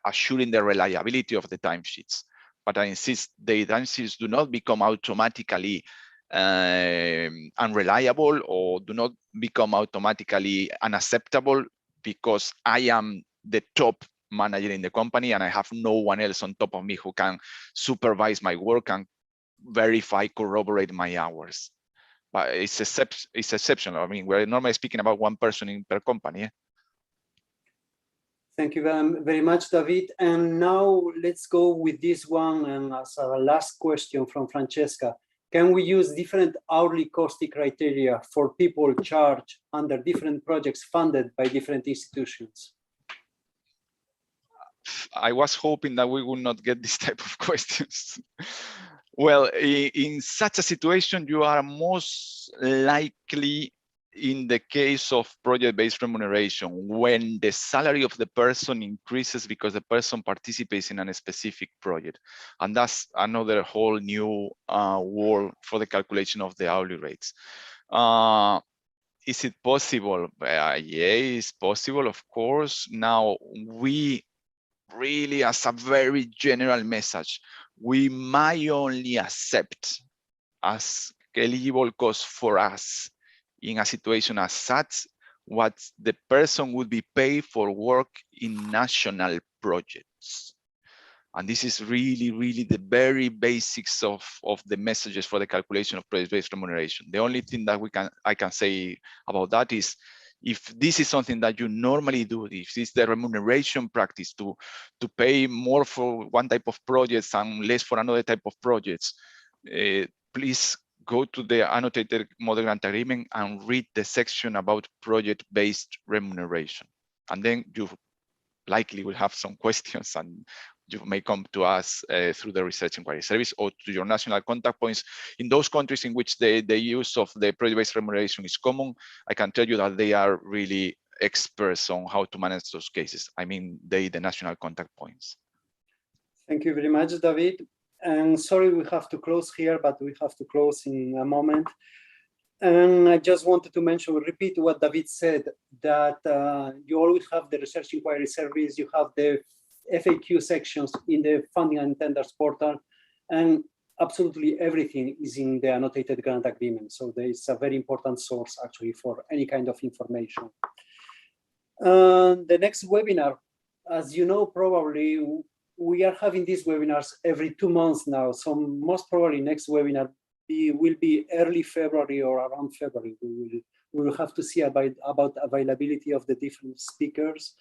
assuring the reliability of the timesheets. But I insist, the timesheets do not become automatically unreliable or do not become automatically unacceptable because I am the top manager in the company and I have no one else on top of me who can supervise my work and verify, corroborate my hours. But it's exceptional. I mean, we're normally speaking about one person per company. Yeah? Thank you very much, David. And now let's go with this one. And as a last question from Francesca, can we use different hourly costing criteria for people charged under different projects funded by different institutions? I was hoping that we would not get this type of questions. Well, in such a situation, you are most likely in the case of project-based remuneration, when the salary of the person increases because the person participates in a specific project. And that's another whole new world for the calculation of the hourly rates. Is it possible? Yeah, it's possible, of course. Now, we really, as a very general message, we might only accept as eligible cost for us in a situation as such what the person would be paid for work in national projects. And this is really the very basics of the messages for the calculation of project-based remuneration. The only thing that I can say about that is, if this is something that you normally do, if it's the remuneration practice to pay more for one type of projects and less for another type of projects, please go to the annotated model grant agreement and read the section about project-based remuneration. And then you likely will have some questions, and you may come to us through the Research Inquiry Service or to your national contact points. In those countries in which the use of the project-based remuneration is common, I can tell you that they are really experts on how to manage those cases. I mean, the national contact points. Thank you very much, David. And sorry, we have to close here, but we have to close in a moment. And I just wanted to repeat what David said, that you always have the Research Inquiry Service, you have the FAQ sections in the Funding and Tenders portal, and absolutely everything is in the annotated grant agreement. So there is a very important source actually for any kind of information. The next webinar, as you know, probably we are having these webinars every 2 months now. So most probably next webinar will be early February or around February. We will have to see about availability of the different speakers.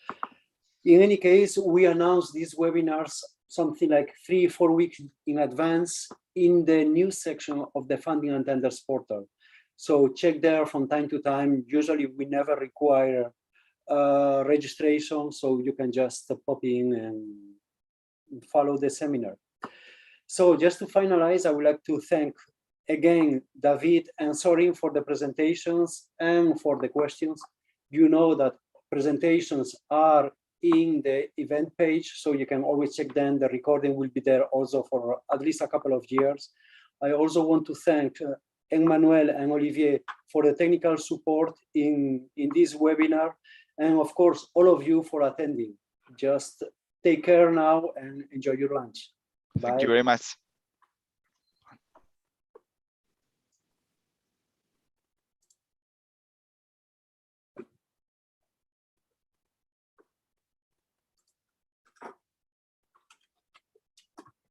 In any case, we announce these webinars something like 3-4 weeks in advance in the news section of the Funding and Tenders portal. So check there from time to time. Usually we never require registration, so you can just pop in and follow the seminar. So just to finalize, I would like to thank again David and Sorin for the presentations and for the questions. You know that presentations are in the event page, so you can always check them. The recording will be there also for at least a couple of years. I also want to thank Emmanuel and Olivier for the technical support in this webinar, and of course all of you for attending. Just take care now and enjoy your lunch. Bye. Thank you very much.